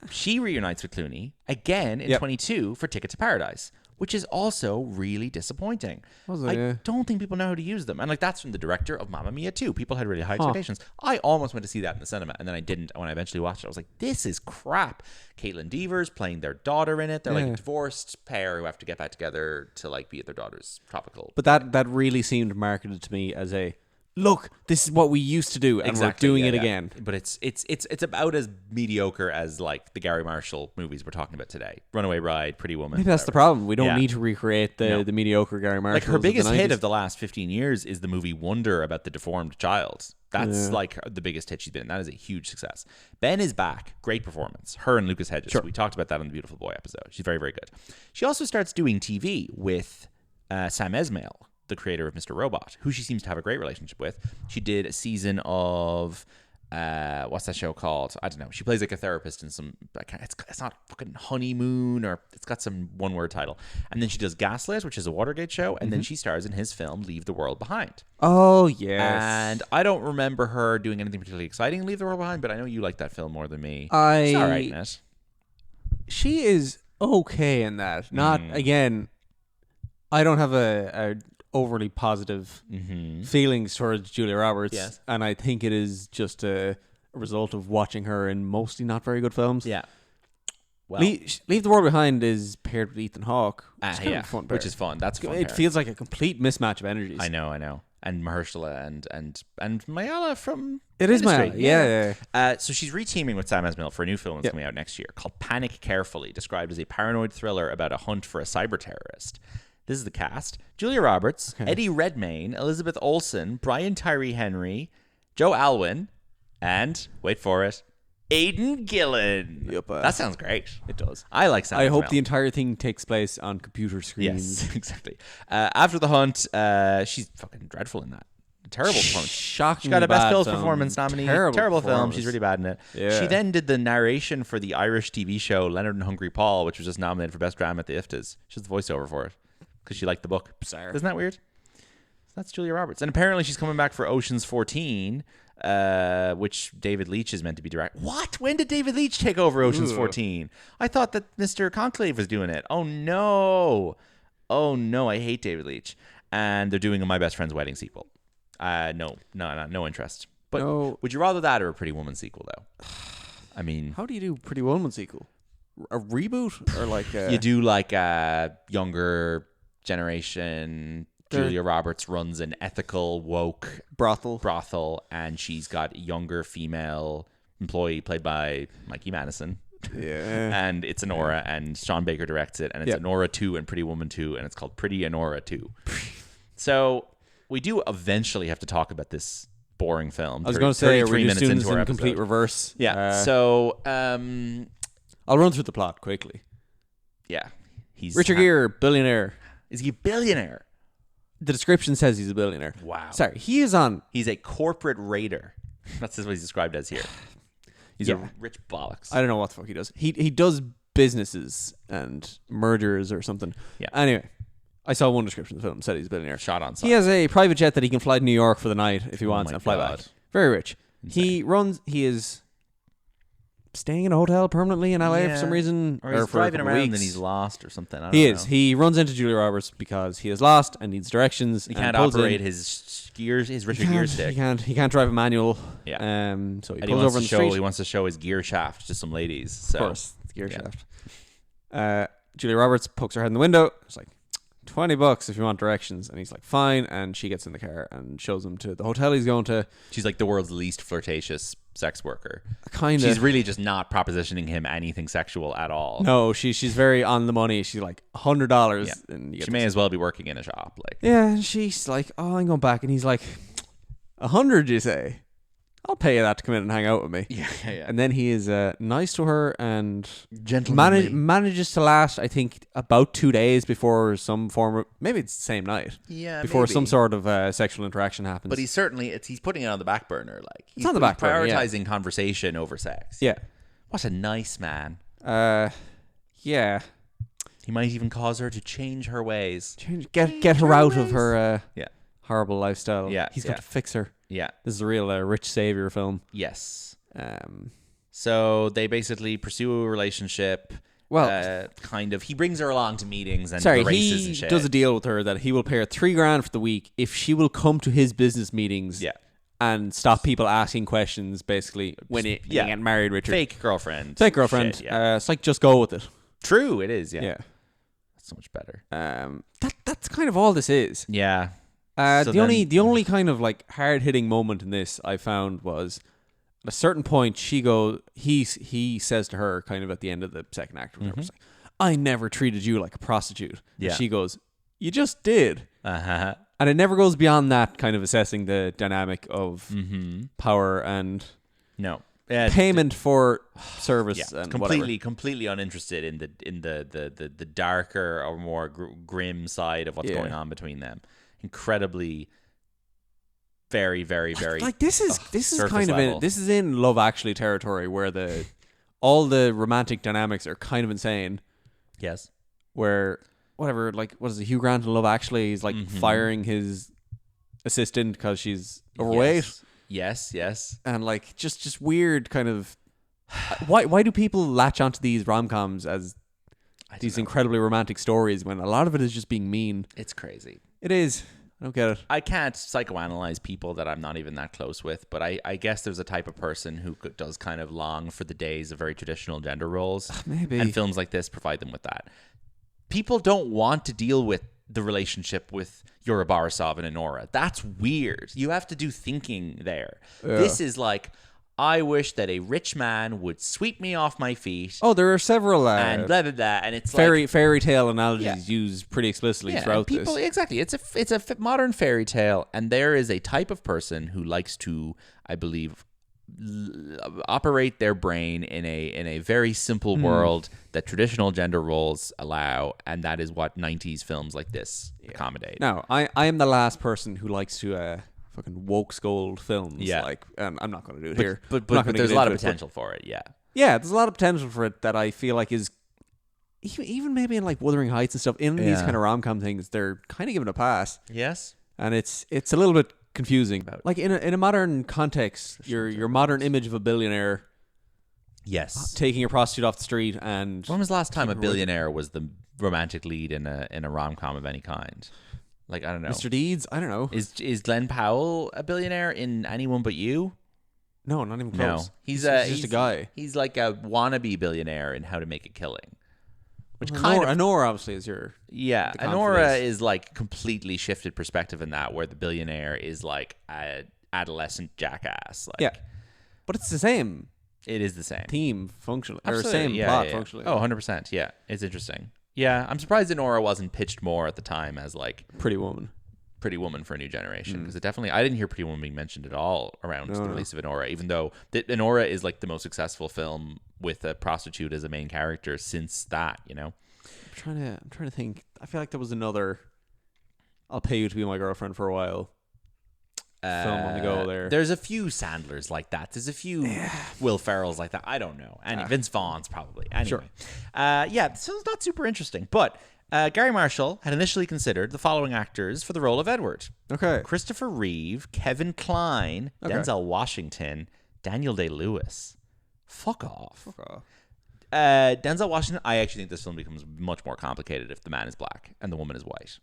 She reunites with Clooney again in 22 for Ticket to Paradise, which is also really disappointing. I don't think people know how to use them. And like that's from the director of Mamma Mia 2. People had really high expectations. I almost went to see that in the cinema, and then I didn't. When I eventually watched it, I was like, this is crap. Caitlin Dever's playing their daughter in it. They're like a divorced pair who have to get back together to like be at their daughter's tropical. But that really seemed marketed to me as a, look, this is what we used to do, and we're doing it again. But it's about as mediocre as like the Gary Marshall movies we're talking about today. Runaway Bride, Pretty Woman. Maybe that's the problem. We don't need to recreate the mediocre Gary Marshall. Like her biggest hit of the last 15 years is the movie Wonder about the deformed child. That's like the biggest hit she's been in. That is a huge success. Ben is back. Great performance. Her and Lucas Hedges. Sure. We talked about that on the Beautiful Boy episode. She's very, very good. She also starts doing TV with Sam Esmail, the creator of Mr. Robot, who she seems to have a great relationship with. She did a season of what's that show called? I don't know. She plays like a therapist in some. It's not fucking Honeymoon, or it's got some one-word title. And then she does Gaslit, which is a Watergate show, and then she stars in his film Leave the World Behind. Oh yes. And I don't remember her doing anything particularly exciting in Leave the World Behind, but I know you like that film more than me. She's all right in it. She is okay in that. Not again. I don't have a overly positive feelings towards Julia Roberts, and I think it is just a result of watching her in mostly not very good films. Yeah. Well, Leave the World Behind is paired with Ethan Hawke, which is fun. That's fun. It feels like a complete mismatch of energies. I know. And Mahershala and Mayala from it is Mayala. Yeah. So she's reteaming with Sam Esmail for a new film that's coming out next year called Panic Carefully, described as a paranoid thriller about a hunt for a cyber terrorist. This is the cast: Julia Roberts, Eddie Redmayne, Elizabeth Olsen, Brian Tyree Henry, Joe Alwyn, and wait for it, Aidan Gillen. Yep, that sounds great. It does. I like Sam. I hope the entire thing takes place on computer screens. Yes, exactly. After the Hunt, she's fucking dreadful in that. Terrible performance. Shocking. She got a Best Phillips Performance nominee. Terrible film. She's really bad in it. Yeah. She then did the narration for the Irish TV show Leonard and Hungry Paul, which was just nominated for Best Drama at the IFTAs. She's the voiceover for it because she liked the book. Bizarre. Isn't that weird? So that's Julia Roberts. And apparently she's coming back for Ocean's 14, which David Leitch is meant to be directing. What? When did David Leitch take over Ocean's 14? I thought that Mr. Conclave was doing it. Oh, no. I hate David Leitch. And they're doing a My Best Friend's Wedding sequel. No interest. But would you rather that or a Pretty Woman sequel, though? I mean, how do you do Pretty Woman sequel? A reboot or like you do like a younger generation. Julia Roberts runs an ethical woke brothel, and she's got a younger female employee played by Mikey Madison. Yeah, and it's Anora, and Sean Baker directs it, and it's Anora 2 and Pretty Woman 2, and it's called Pretty Anora 2. So we do eventually have to talk about this boring film. I was going to say, are we just doing this in complete reverse? Yeah. I'll run through the plot quickly. Yeah. He's Richard Gere, billionaire. Is he a billionaire? The description says he's a billionaire. Wow. Sorry, he's a corporate raider. That's what he's described as here. He's a rich bollocks. I don't know what the fuck he does. He does businesses and mergers or something. Yeah. Anyway, I saw one description of the film that said he's a billionaire. Shot on sight. He has a private jet that he can fly to New York for the night if he wants and fly back. Very rich. Insane. He is staying in a hotel permanently in LA for some reason. Or he's driving around and he's lost or something. I don't know. He runs into Julia Roberts because he is lost and needs directions. He can't operate his Richard Gere stick. He can't drive a manual. Yeah. So he pulls over on the street. He wants to show his gear shaft to some ladies. So. Of course, it's gear shaft. Julia Roberts pokes her head in the window. It's like, $20 if you want directions. And he's like, fine. And she gets in the car and shows him to the hotel he's going to. She's like the world's least flirtatious sex worker. Kind of. She's really just not propositioning him anything sexual at all. No, she's very on the money. She's like $100. Yeah. And you get she may as well be working in a shop. Like, yeah, and she's like, oh, I'm going back. And he's like, 100, you say? I'll pay you that to come in and hang out with me. Yeah. And then he is nice to her and gentlemanly. Manages to last, I think, about 2 days before some form of, maybe it's the same night. Yeah, before maybe. some sort of sexual interaction happens. But he's putting it on the back burner. Like, it's on the back burner. Prioritizing conversation over sex. Yeah. What a nice man. Yeah. He might even cause her to change her ways. Get her out of her horrible lifestyle. Yeah. He's got to fix her. Yeah. This is a real rich savior film. Yes. So they basically pursue a relationship. Well, kind of. He brings her along to meetings and races and shit. He does a deal with her that he will pay her $3,000 for the week if she will come to his business meetings. Yeah. And stop people asking questions, basically, when you get married, Richard. Fake girlfriend. Shit, it's like, just go with it. True, it is, yeah. That's so much better. That's kind of all this is. Yeah. The only kind of like hard hitting moment in this I found was at a certain point he says to her kind of at the end of the second act, like, I never treated you like a prostitute. Yeah. And she goes, you just did. Uh-huh. And it never goes beyond that, kind of assessing the dynamic of power and payment for service and completely uninterested in the darker or more grim side of what's going on between them. Incredibly, very, very, very like this is kind of this is in Love Actually territory where all the romantic dynamics are kind of insane. Yes, where whatever, like, what is it? Hugh Grant in Love Actually? He's like firing his assistant because she's overweight. Yes, and like just weird kind of. Why do people latch onto these rom-coms as these incredibly romantic stories when a lot of it is just being mean? It's crazy. It is. I don't get it. I can't psychoanalyze people that I'm not even that close with, but I guess there's a type of person who does kind of long for the days of very traditional gender roles. Maybe. And films like this provide them with that. People don't want to deal with the relationship with Yura Borisov and Anora. That's weird. You have to do thinking there. This is like, I wish that a rich man would sweep me off my feet. Oh, there are several and blah blah blah, and it's fairy tale analogies used pretty explicitly throughout this. Exactly, it's a modern fairy tale, and there is a type of person who likes to, I believe, operate their brain in a very simple world that traditional gender roles allow, and that is what 90s films like this accommodate. Now, I am the last person who likes to fucking woke scold films. Like, and I'm not going to do it here. But there's a lot of potential for it. Yeah, there's a lot of potential for it that I feel like is even maybe in like Wuthering Heights and stuff. In these kind of rom-com things, they're kind of given a pass. Yes, and it's a little bit confusing. Like in a modern context, your modern image of a billionaire, taking a prostitute off the street. And when was the last time a billionaire was the romantic lead in a rom-com of any kind? Like, I don't know. Mr. Deeds? I don't know. Is Glenn Powell a billionaire in Anyone But You? No, not even close. No. He's just a guy. He's like a wannabe billionaire in How to Make a Killing. Which Anora obviously is your... Yeah, Anora is like completely shifted perspective in that, where the billionaire is like a adolescent jackass. Like, but it's the same. It is the same. Theme, functionally. Absolutely. Or same plot, functionally. Oh, 100%. Yeah, it's interesting. Yeah, I'm surprised Anora wasn't pitched more at the time as like Pretty Woman for a new generation, because I didn't hear Pretty Woman being mentioned at all around the release of Anora, even though Anora is like the most successful film with a prostitute as a main character since that, you know. I'm trying to think. I feel like there was another I'll Pay You to Be My Girlfriend for a While film on the go there. There's a few Sandlers like that. There's a few Will Ferrells like that. I don't know. And Vince Vaughn's probably. Anyway. Sure. So it's not super interesting. But Gary Marshall had initially considered the following actors for the role of Edward. Okay. Christopher Reeve, Kevin Kline, Denzel Washington, Daniel Day-Lewis. Fuck off. Denzel Washington, I actually think this film becomes much more complicated if the man is black and the woman is white.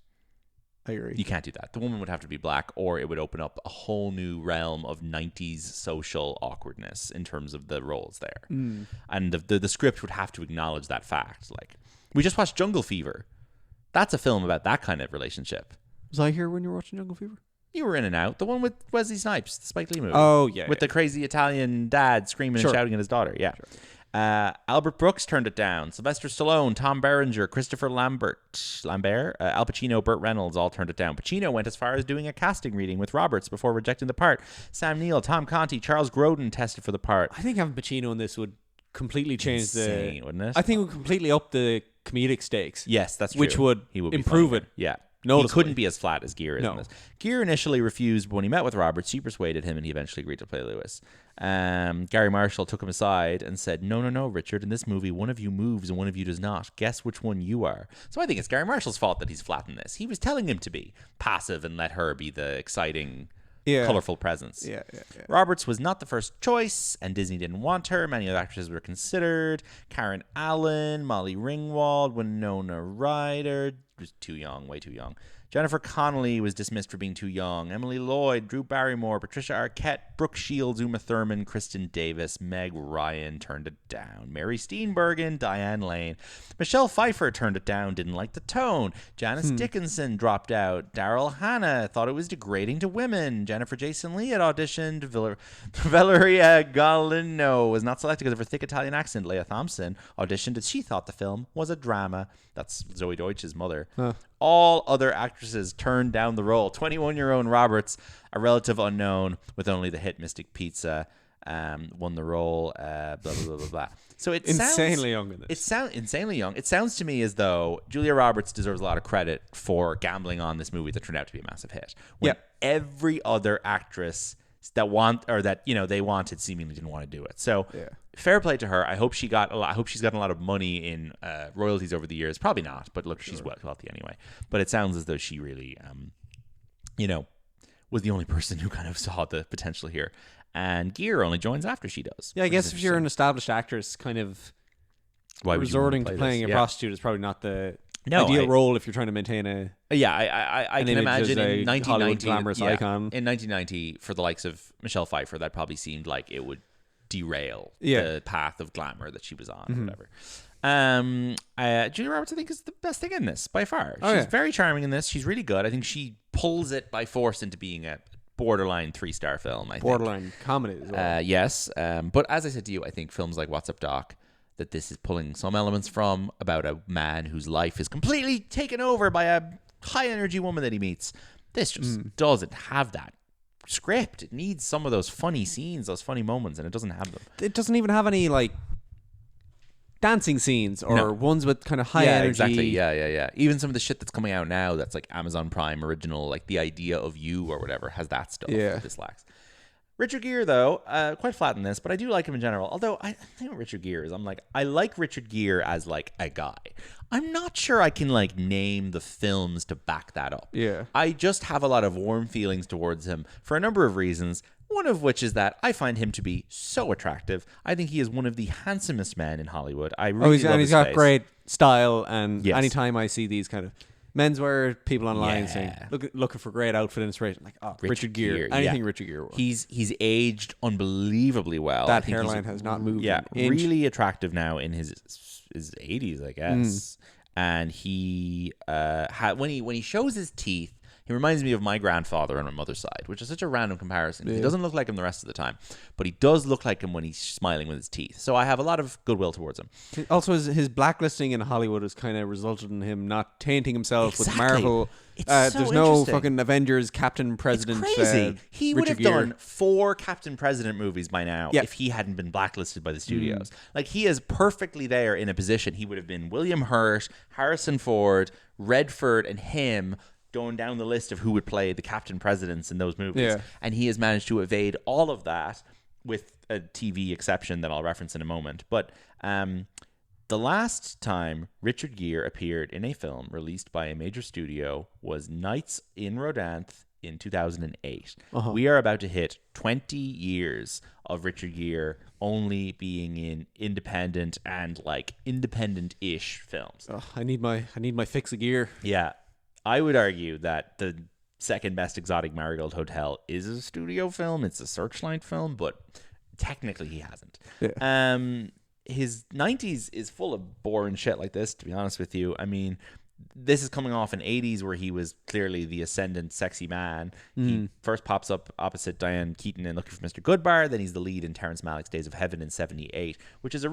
I agree. You can't do that. The woman would have to be black, or it would open up a whole new realm of 90s social awkwardness in terms of the roles there. And the script would have to acknowledge that fact. Like, we just watched Jungle Fever. That's a film about that kind of relationship. Was I here when you were watching Jungle Fever? You were in and out. The one with Wesley Snipes, the Spike Lee movie. Oh, yeah. With the crazy Italian dad screaming and shouting at his daughter. Yeah. Sure. Albert Brooks turned it down. Sylvester Stallone, Tom Berenger, Christopher Lambert, Al Pacino, Burt Reynolds all turned it down. Pacino went as far as doing a casting reading with Roberts before rejecting the part. Sam Neill, Tom Conti, Charles Grodin tested for the part. I think having Pacino in this would completely change wouldn't it? I think it would completely up the comedic stakes. Yes, that's true. Which would improve it. Yeah. Noticeably. He couldn't be as flat as Gere is in this. Gere initially refused, but when he met with Roberts, she persuaded him and he eventually agreed to play Lewis. Gary Marshall took him aside and said, no, Richard, in this movie, one of you moves and one of you does not. Guess which one you are. So I think it's Gary Marshall's fault that he's flat in this. He was telling him to be passive and let her be the exciting, colorful presence. Yeah. Roberts was not the first choice, and Disney didn't want her. Many other actresses were considered. Karen Allen, Molly Ringwald, Winona Ryder, was too young, way too young. Jennifer Connelly was dismissed for being too young. Emily Lloyd, Drew Barrymore, Patricia Arquette, Brooke Shields, Uma Thurman, Kristen Davis, Meg Ryan turned it down. Mary Steenburgen, Diane Lane. Michelle Pfeiffer turned it down, didn't like the tone. Janice Dickinson dropped out. Daryl Hannah thought it was degrading to women. Jennifer Jason Leigh had auditioned. Valeria Galino was not selected because of her thick Italian accent. Leah Thompson auditioned as she thought the film was a drama. That's Zoe Deutsch's mother. All other actresses turned down the role. 21-year-old Roberts, a relative unknown with only the hit Mystic Pizza, won the role. Blah blah blah blah blah. So it insanely young in this. It sounds insanely young. It sounds to me as though Julia Roberts deserves a lot of credit for gambling on this movie that turned out to be a massive hit. When every other actress that they wanted seemingly didn't want to do it. So fair play to her. I hope she's gotten a lot of money in royalties over the years. Probably not, but look, she's wealthy anyway. But it sounds as though she really, was the only person who kind of saw the potential here. And Gere only joins after she does. Yeah, I guess if you're an established actress, kind of resorting to playing a prostitute is probably not the ideal role if you're trying to maintain a I can imagine in 1990 glamorous icon. In 1990 for the likes of Michelle Pfeiffer, that probably seemed like it would derail the path of glamour that she was on or whatever. Julia Roberts I think is the best thing in this by far. She's very charming in this. She's really good. I think she pulls it by force into being a borderline 3-star film. Borderline comedy as well. Yes, but as I said to you, I think films like What's Up Doc, that this is pulling some elements from about a man whose life is completely taken over by a high energy woman that he meets. This just doesn't have that script. It needs some of those funny scenes, those funny moments, and it doesn't have them. It doesn't even have any dancing scenes or ones with kind of high energy. Exactly. Yeah. Even some of the shit that's coming out now that's like Amazon Prime original, like The Idea of You or whatever, has that stuff. This lacks. Richard Gere, though, quite flat in this, but I do like him in general. Although I think what Richard Gere is, I like Richard Gere as like a guy. I'm not sure I can name the films to back that up. Yeah. I just have a lot of warm feelings towards him for a number of reasons. One of which is that I find him to be so attractive. I think he is one of the handsomest men in Hollywood. I really love his got face. great style, and anytime I see these kind of menswear people online saying looking for great outfit inspiration, Richard Gere, anything Richard Gere. He's aged unbelievly well. That hairline has not moved. Yeah, really attractive now in his 80s, I guess. And he when he shows his teeth, he reminds me of my grandfather on my mother's side, which is such a random comparison. He doesn't look like him the rest of the time, but he does look like him when he's smiling with his teeth. So I have a lot of goodwill towards him. Also, his blacklisting in Hollywood has kind of resulted in him not tainting himself with Marvel. There's no fucking Avengers Captain President. It's crazy. He would have Gere. done 4 Captain President movies by now if he hadn't been blacklisted by the studios. He is perfectly there in a position. He would have been William Hurt, Harrison Ford, Redford, and him, going down the list of who would play the Captain Presidents in those movies. And he has managed to evade all of that with a TV exception that I'll reference in a moment. But the last time Richard Gere appeared in a film released by a major studio was Nights in Rodanthe in 2008. We are about to hit 20 years of Richard Gere only being in independent and independent-ish films. I need my fix of Gere. Yeah. I would argue that the second best Exotic Marigold Hotel is a studio film. It's a Searchlight film, but technically he hasn't. His 90s is full of boring shit like this, to be honest with you. I mean, this is coming off an 80s where he was clearly the ascendant sexy man. He first pops up opposite Diane Keaton in Looking for Mr. Goodbar. Then he's the lead in Terrence Malick's Days of Heaven in 78, which is a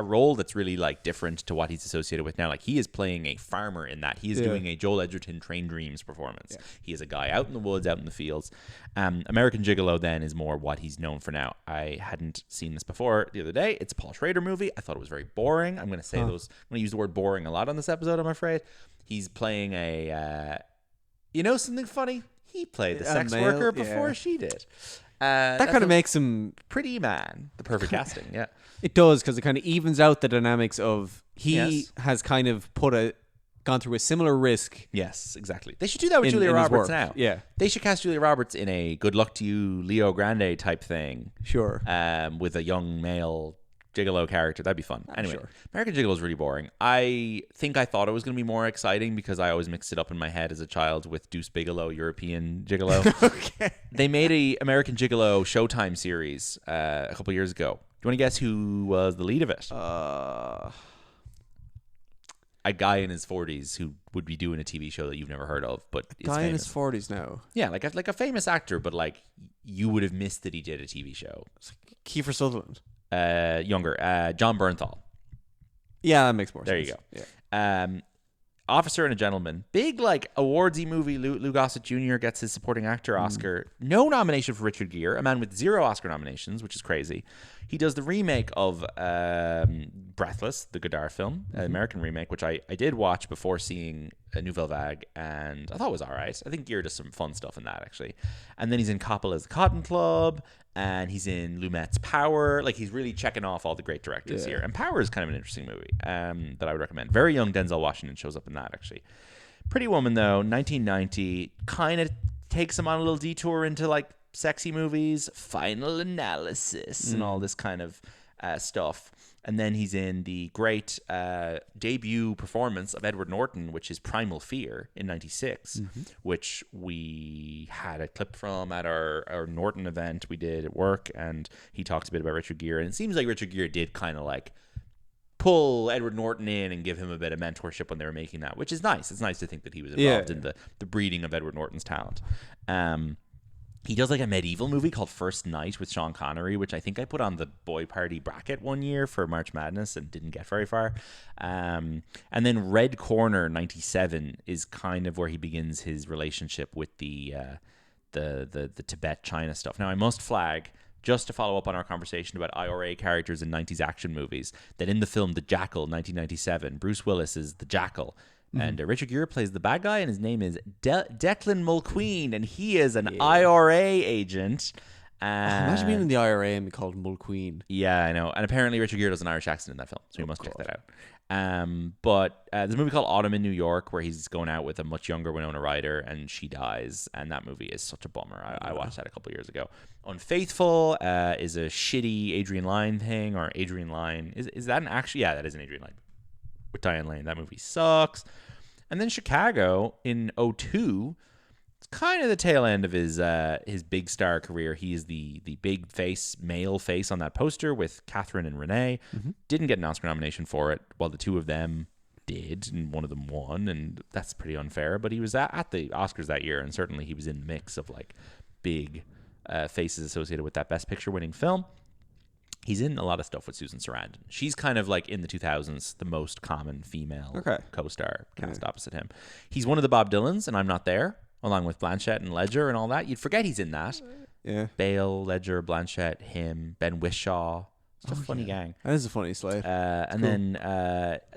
role that's really like different to what he's associated with now. Like he is playing a farmer in that. He is doing a Joel Edgerton Train Dreams performance. Yeah. He is a guy out in the woods, out in the fields. American Gigolo then is more what he's known for now. I hadn't seen this before the other day. It's a Paul Schrader movie. I thought it was very boring. I'm going to say I'm going to use the word boring a lot on this episode, I'm afraid. He's playing a, something funny? He played the sex worker before she did. That kind of makes him pretty man. The perfect casting, yeah. It does, because it kind of evens out the dynamics of he has kind of gone through a similar risk. Yes, exactly. They should do that with Julia Roberts now. Yeah. They should cast Julia Roberts in a Good Luck to You, Leo Grande type thing. Sure. With a young male Gigolo character. That'd be fun. Anyway, sure. American Gigolo is really boring. I think I thought it was going to be more exciting because I always mixed it up in my head as a child with Deuce Bigalow, European Gigolo. Okay. They made a American Gigolo Showtime series a couple years ago. Do you want to guess who was the lead of it? A guy in his 40s who would be doing a TV show that you've never heard of, but is guy famous. In his 40s now. Yeah, like a famous actor, but like you would have missed that he did a TV show. It's like Kiefer Sutherland. Younger, John Bernthal. Yeah, that makes more sense. There you go. Yeah. Officer and a Gentleman. Big, like, awardsy movie. Lou Gossett Jr. gets his supporting actor Oscar. No nomination for Richard Gere, a man with 0 Oscar nominations, which is crazy. He does the remake of Breathless, the Godard film, American remake, which I did watch before seeing Nouvelle Vague, and I thought it was all right. I think Gere does some fun stuff in that, actually. And then he's in Coppola's Cotton Club, and he's in Lumet's Power. Like, he's really checking off all the great directors here. And Power is kind of an interesting movie that I would recommend. Very young Denzel Washington shows up in that, actually. Pretty Woman, though, 1990, kind of takes him on a little detour into, like, sexy movies, Final Analysis, and all this kind of stuff. And then he's in the great debut performance of Edward Norton, which is Primal Fear in 96, which we had a clip from at our Norton event we did at work, and he talks a bit about Richard Gere. And it seems like Richard Gere did kind of like pull Edward Norton in and give him a bit of mentorship when they were making that, which is nice. It's nice to think that he was involved in the breeding of Edward Norton's talent. He does like a medieval movie called First Night with Sean Connery, which I think I put on the boy party bracket one year for March Madness and didn't get very far. And then Red Corner 97 is kind of where he begins his relationship with the Tibet China stuff. Now I must flag, just to follow up on our conversation about IRA characters in 90s action movies, that in the film The Jackal 1997, Bruce Willis is the Jackal. And Richard Gere plays the bad guy, and his name is Declan Mulqueen, and he is an IRA agent. Imagine being in the IRA and be called Mulqueen. Yeah, I know. And apparently Richard Gere does an Irish accent in that film, so we must check that out. But there's a movie called Autumn in New York where he's going out with a much younger Winona Ryder, and she dies, and that movie is such a bummer. I watched that a couple of years ago. Unfaithful is a shitty Adrian Lyne thing, or Adrian Lyne. Is that an actual? Yeah, that is an Adrian Lyne. With Diane Lane. That movie sucks. And then Chicago in 2002, it's kind of the tail end of his big star career. He is the big male face on that poster with Catherine and Renee. Didn't get an Oscar nomination for it, while the two of them did, and one of them won, and that's pretty unfair. But he was at the Oscars that year, and certainly he was in the mix of like big faces associated with that Best Picture winning film. He's in a lot of stuff with Susan Sarandon. She's kind of like in the 2000s, the most common female co-star cast opposite him. He's one of the Bob Dylans, and I'm Not There, along with Blanchett and Ledger and all that. You'd forget he's in that. Yeah. Bale, Ledger, Blanchett, him, Ben Whishaw. It's a funny gang. That is a funny slate. And then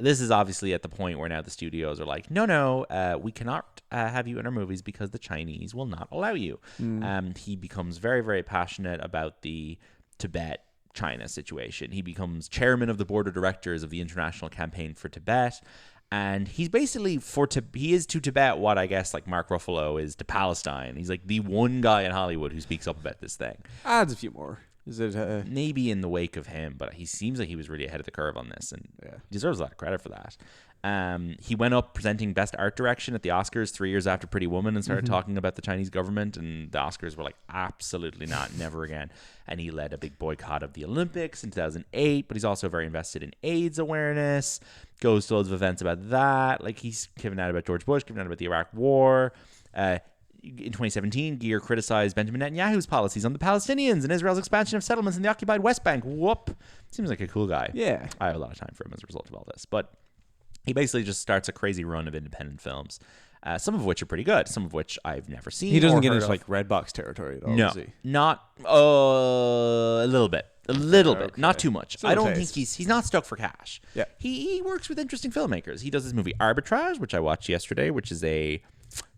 this is obviously at the point where now the studios are like, no, we cannot have you in our movies because the Chinese will not allow you. He becomes very, very passionate about the Tibet China situation. He becomes chairman of the board of directors of the International Campaign for Tibet, and he's basically he is to Tibet what I guess like Mark Ruffalo is to Palestine. He's like the one guy in Hollywood who speaks up about this thing. Adds a few more. Is it maybe in the wake of him, but he seems like he was really ahead of the curve on this, and deserves a lot of credit for that. He went up presenting Best Art Direction at the Oscars 3 years after Pretty Woman and started talking about the Chinese government, and the Oscars were like, absolutely not, never again. And he led a big boycott of the Olympics in 2008, but he's also very invested in AIDS awareness, goes to loads of events about that. Like, he's giving out about George Bush, giving out about the Iraq War. In 2017, Gere criticized Benjamin Netanyahu's policies on the Palestinians and Israel's expansion of settlements in the occupied West Bank. Whoop. Seems like a cool guy. Yeah. I have a lot of time for him as a result of all this. But he basically just starts a crazy run of independent films, some of which are pretty good, some of which I've never seen. He doesn't get into like Redbox territory at all, no, does he? Not a little bit. A little bit, not too much. Still I don't think he's not stuck for cash. Yeah. He works with interesting filmmakers. He does this movie Arbitrage, which I watched yesterday, which is a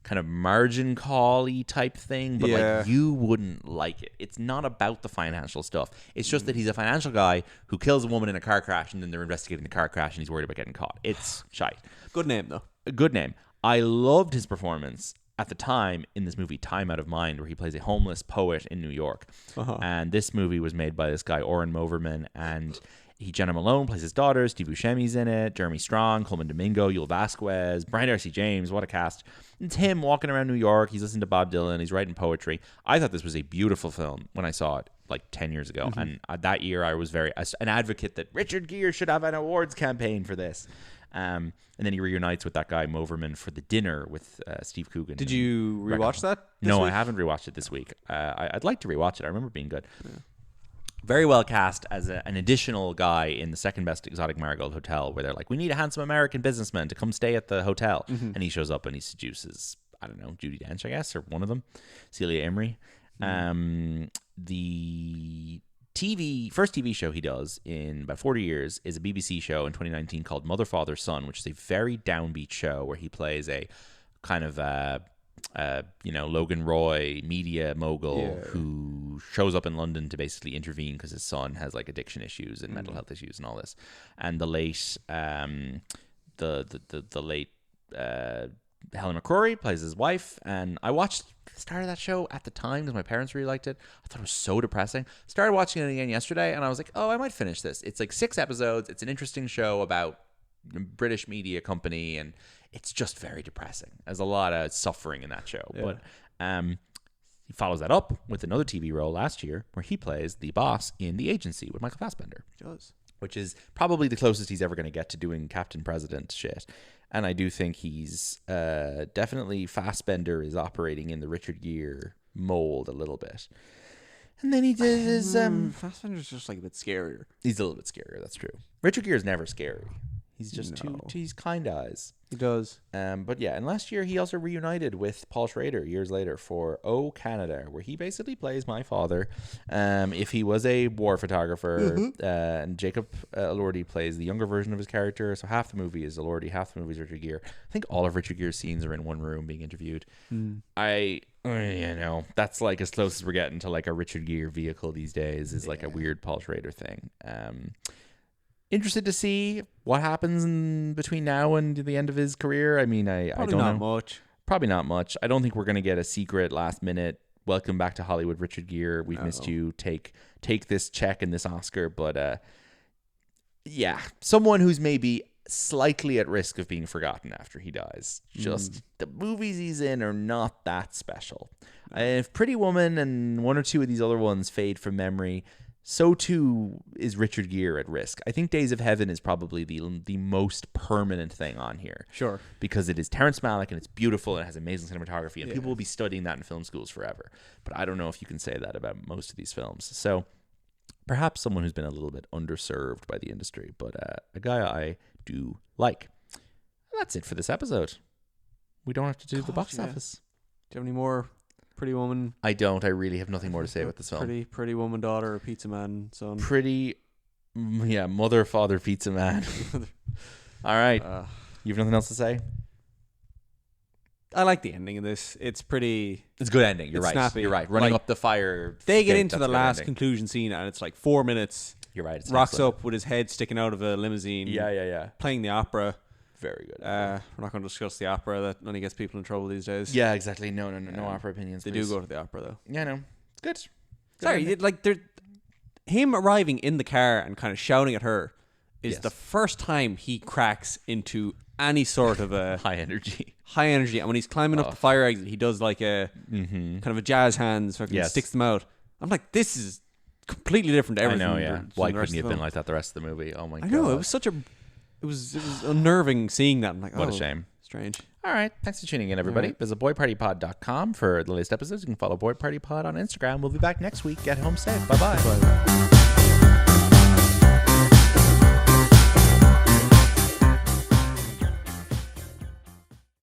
kind of margin call-y type thing, but like you wouldn't like it. It's not about the financial stuff. It's just that he's a financial guy who kills a woman in a car crash, and then they're investigating the car crash, and he's worried about getting caught. It's shite. Good name, though. A good name. I loved his performance at the time in this movie Time Out of Mind, where he plays a homeless poet in New York. And this movie was made by this guy Oren Moverman, and Jenna Malone plays his daughter, Steve Buscemi's in it, Jeremy Strong, Coleman Domingo, Yul Vasquez, Brian Darcy James, what a cast. It's him walking around New York. He's listening to Bob Dylan. He's writing poetry. I thought this was a beautiful film when I saw it like 10 years ago. And that year I was very an advocate that Richard Gere should have an awards campaign for this. And then he reunites with that guy Moverman for The Dinner with Steve Coogan. Did you rewatch that this No, week? I haven't rewatched it this week. I'd like to rewatch it. I remember it being good. Yeah. Very well cast as an additional guy in the second best exotic Marigold Hotel, where they're like, we need a handsome American businessman to come stay at the hotel. And he shows up and he seduces, I don't know, Judi Dench, I guess, or one of them, Celia Imrie. The first TV show he does in about 40 years is a BBC show in 2019 called Mother, Father, Son, which is a very downbeat show where he plays a kind of Logan Roy media mogul who shows up in London to basically intervene because his son has like addiction issues and mental health issues and all this. And the late Helen McCrory plays his wife, and I watched the start of that show at the time because my parents really liked it. I thought it was so depressing. Started watching it again yesterday, and I was like, oh, I might finish this. It's like 6 episodes. It's an interesting show about a British media company, and it's just very depressing. There's a lot of suffering in that show. But he follows that up with another TV role last year where he plays the boss in The Agency with Michael Fassbender. He does. Which is probably the closest he's ever going to get to doing Captain President shit. And I do think he's definitely Fassbender is operating in the Richard Gere mold a little bit. And then he did his... Fassbender's just like a bit scarier. He's a little bit scarier, that's true. Richard Gere's never scary. He's just he's kind eyes. He does. But yeah, and last year he also reunited with Paul Schrader years later for Oh Canada, where he basically plays my father. If he was a war photographer, and Jacob Elordi plays the younger version of his character. So half the movie is Elordi, half the movie is Richard Gere. I think all of Richard Gere's scenes are in one room being interviewed. That's like as close as we're getting to like a Richard Gere vehicle these days is like a weird Paul Schrader thing. Interested to see what happens in between now and the end of his career. I mean, I don't know. Much. Probably not much. I don't think we're going to get a secret last minute welcome back to Hollywood, Richard Gere. We've missed you. Take this check and this Oscar. But someone who's maybe slightly at risk of being forgotten after he dies. Just the movies he's in are not that special. If Pretty Woman and one or two of these other ones fade from memory, so too is Richard Gere at risk. I think Days of Heaven is probably the most permanent thing on here. Sure. Because it is Terrence Malick and it's beautiful and it has amazing cinematography and people will be studying that in film schools forever. But I don't know if you can say that about most of these films. So perhaps someone who's been a little bit underserved by the industry, but a guy I do like. And that's it for this episode. We don't have to do the box office. Do you have any more Pretty Woman? I don't. I really have nothing more to say about this film. Pretty Woman daughter, Pizza Man son. Mother, father, pizza man. All right. You have nothing else to say? I like the ending of this. It's a good ending. You're right. Snappy. You're right. Running up the fire. They get into the last conclusion scene and it's like 4 minutes. You're right. It's rocks up with his head sticking out of a limousine. Yeah. Playing the opera. Very good. We're not going to discuss the opera. That only gets people in trouble these days. Yeah, exactly. No opera opinions. They please. do go to the opera though. Yeah, no. It's good. Sorry, him arriving in the car and kind of shouting at her is Yes. the first time he cracks into any sort of a High energy. And when he's climbing up the fire exit, he does like a kind of a jazz hands, fucking sticks them out. I'm like, this is completely different to everything. I know, yeah. from Why the rest couldn't he of have the been film. like that the rest of the movie? Oh my god. I know, it was such a... It was unnerving seeing that. I'm like, What a shame. Strange. All right. Thanks for tuning in, everybody. Visit boypartypod.com for the latest episodes. You can follow Boy Party Pod on Instagram. We'll be back next week. Get home safe. Bye-bye. Bye.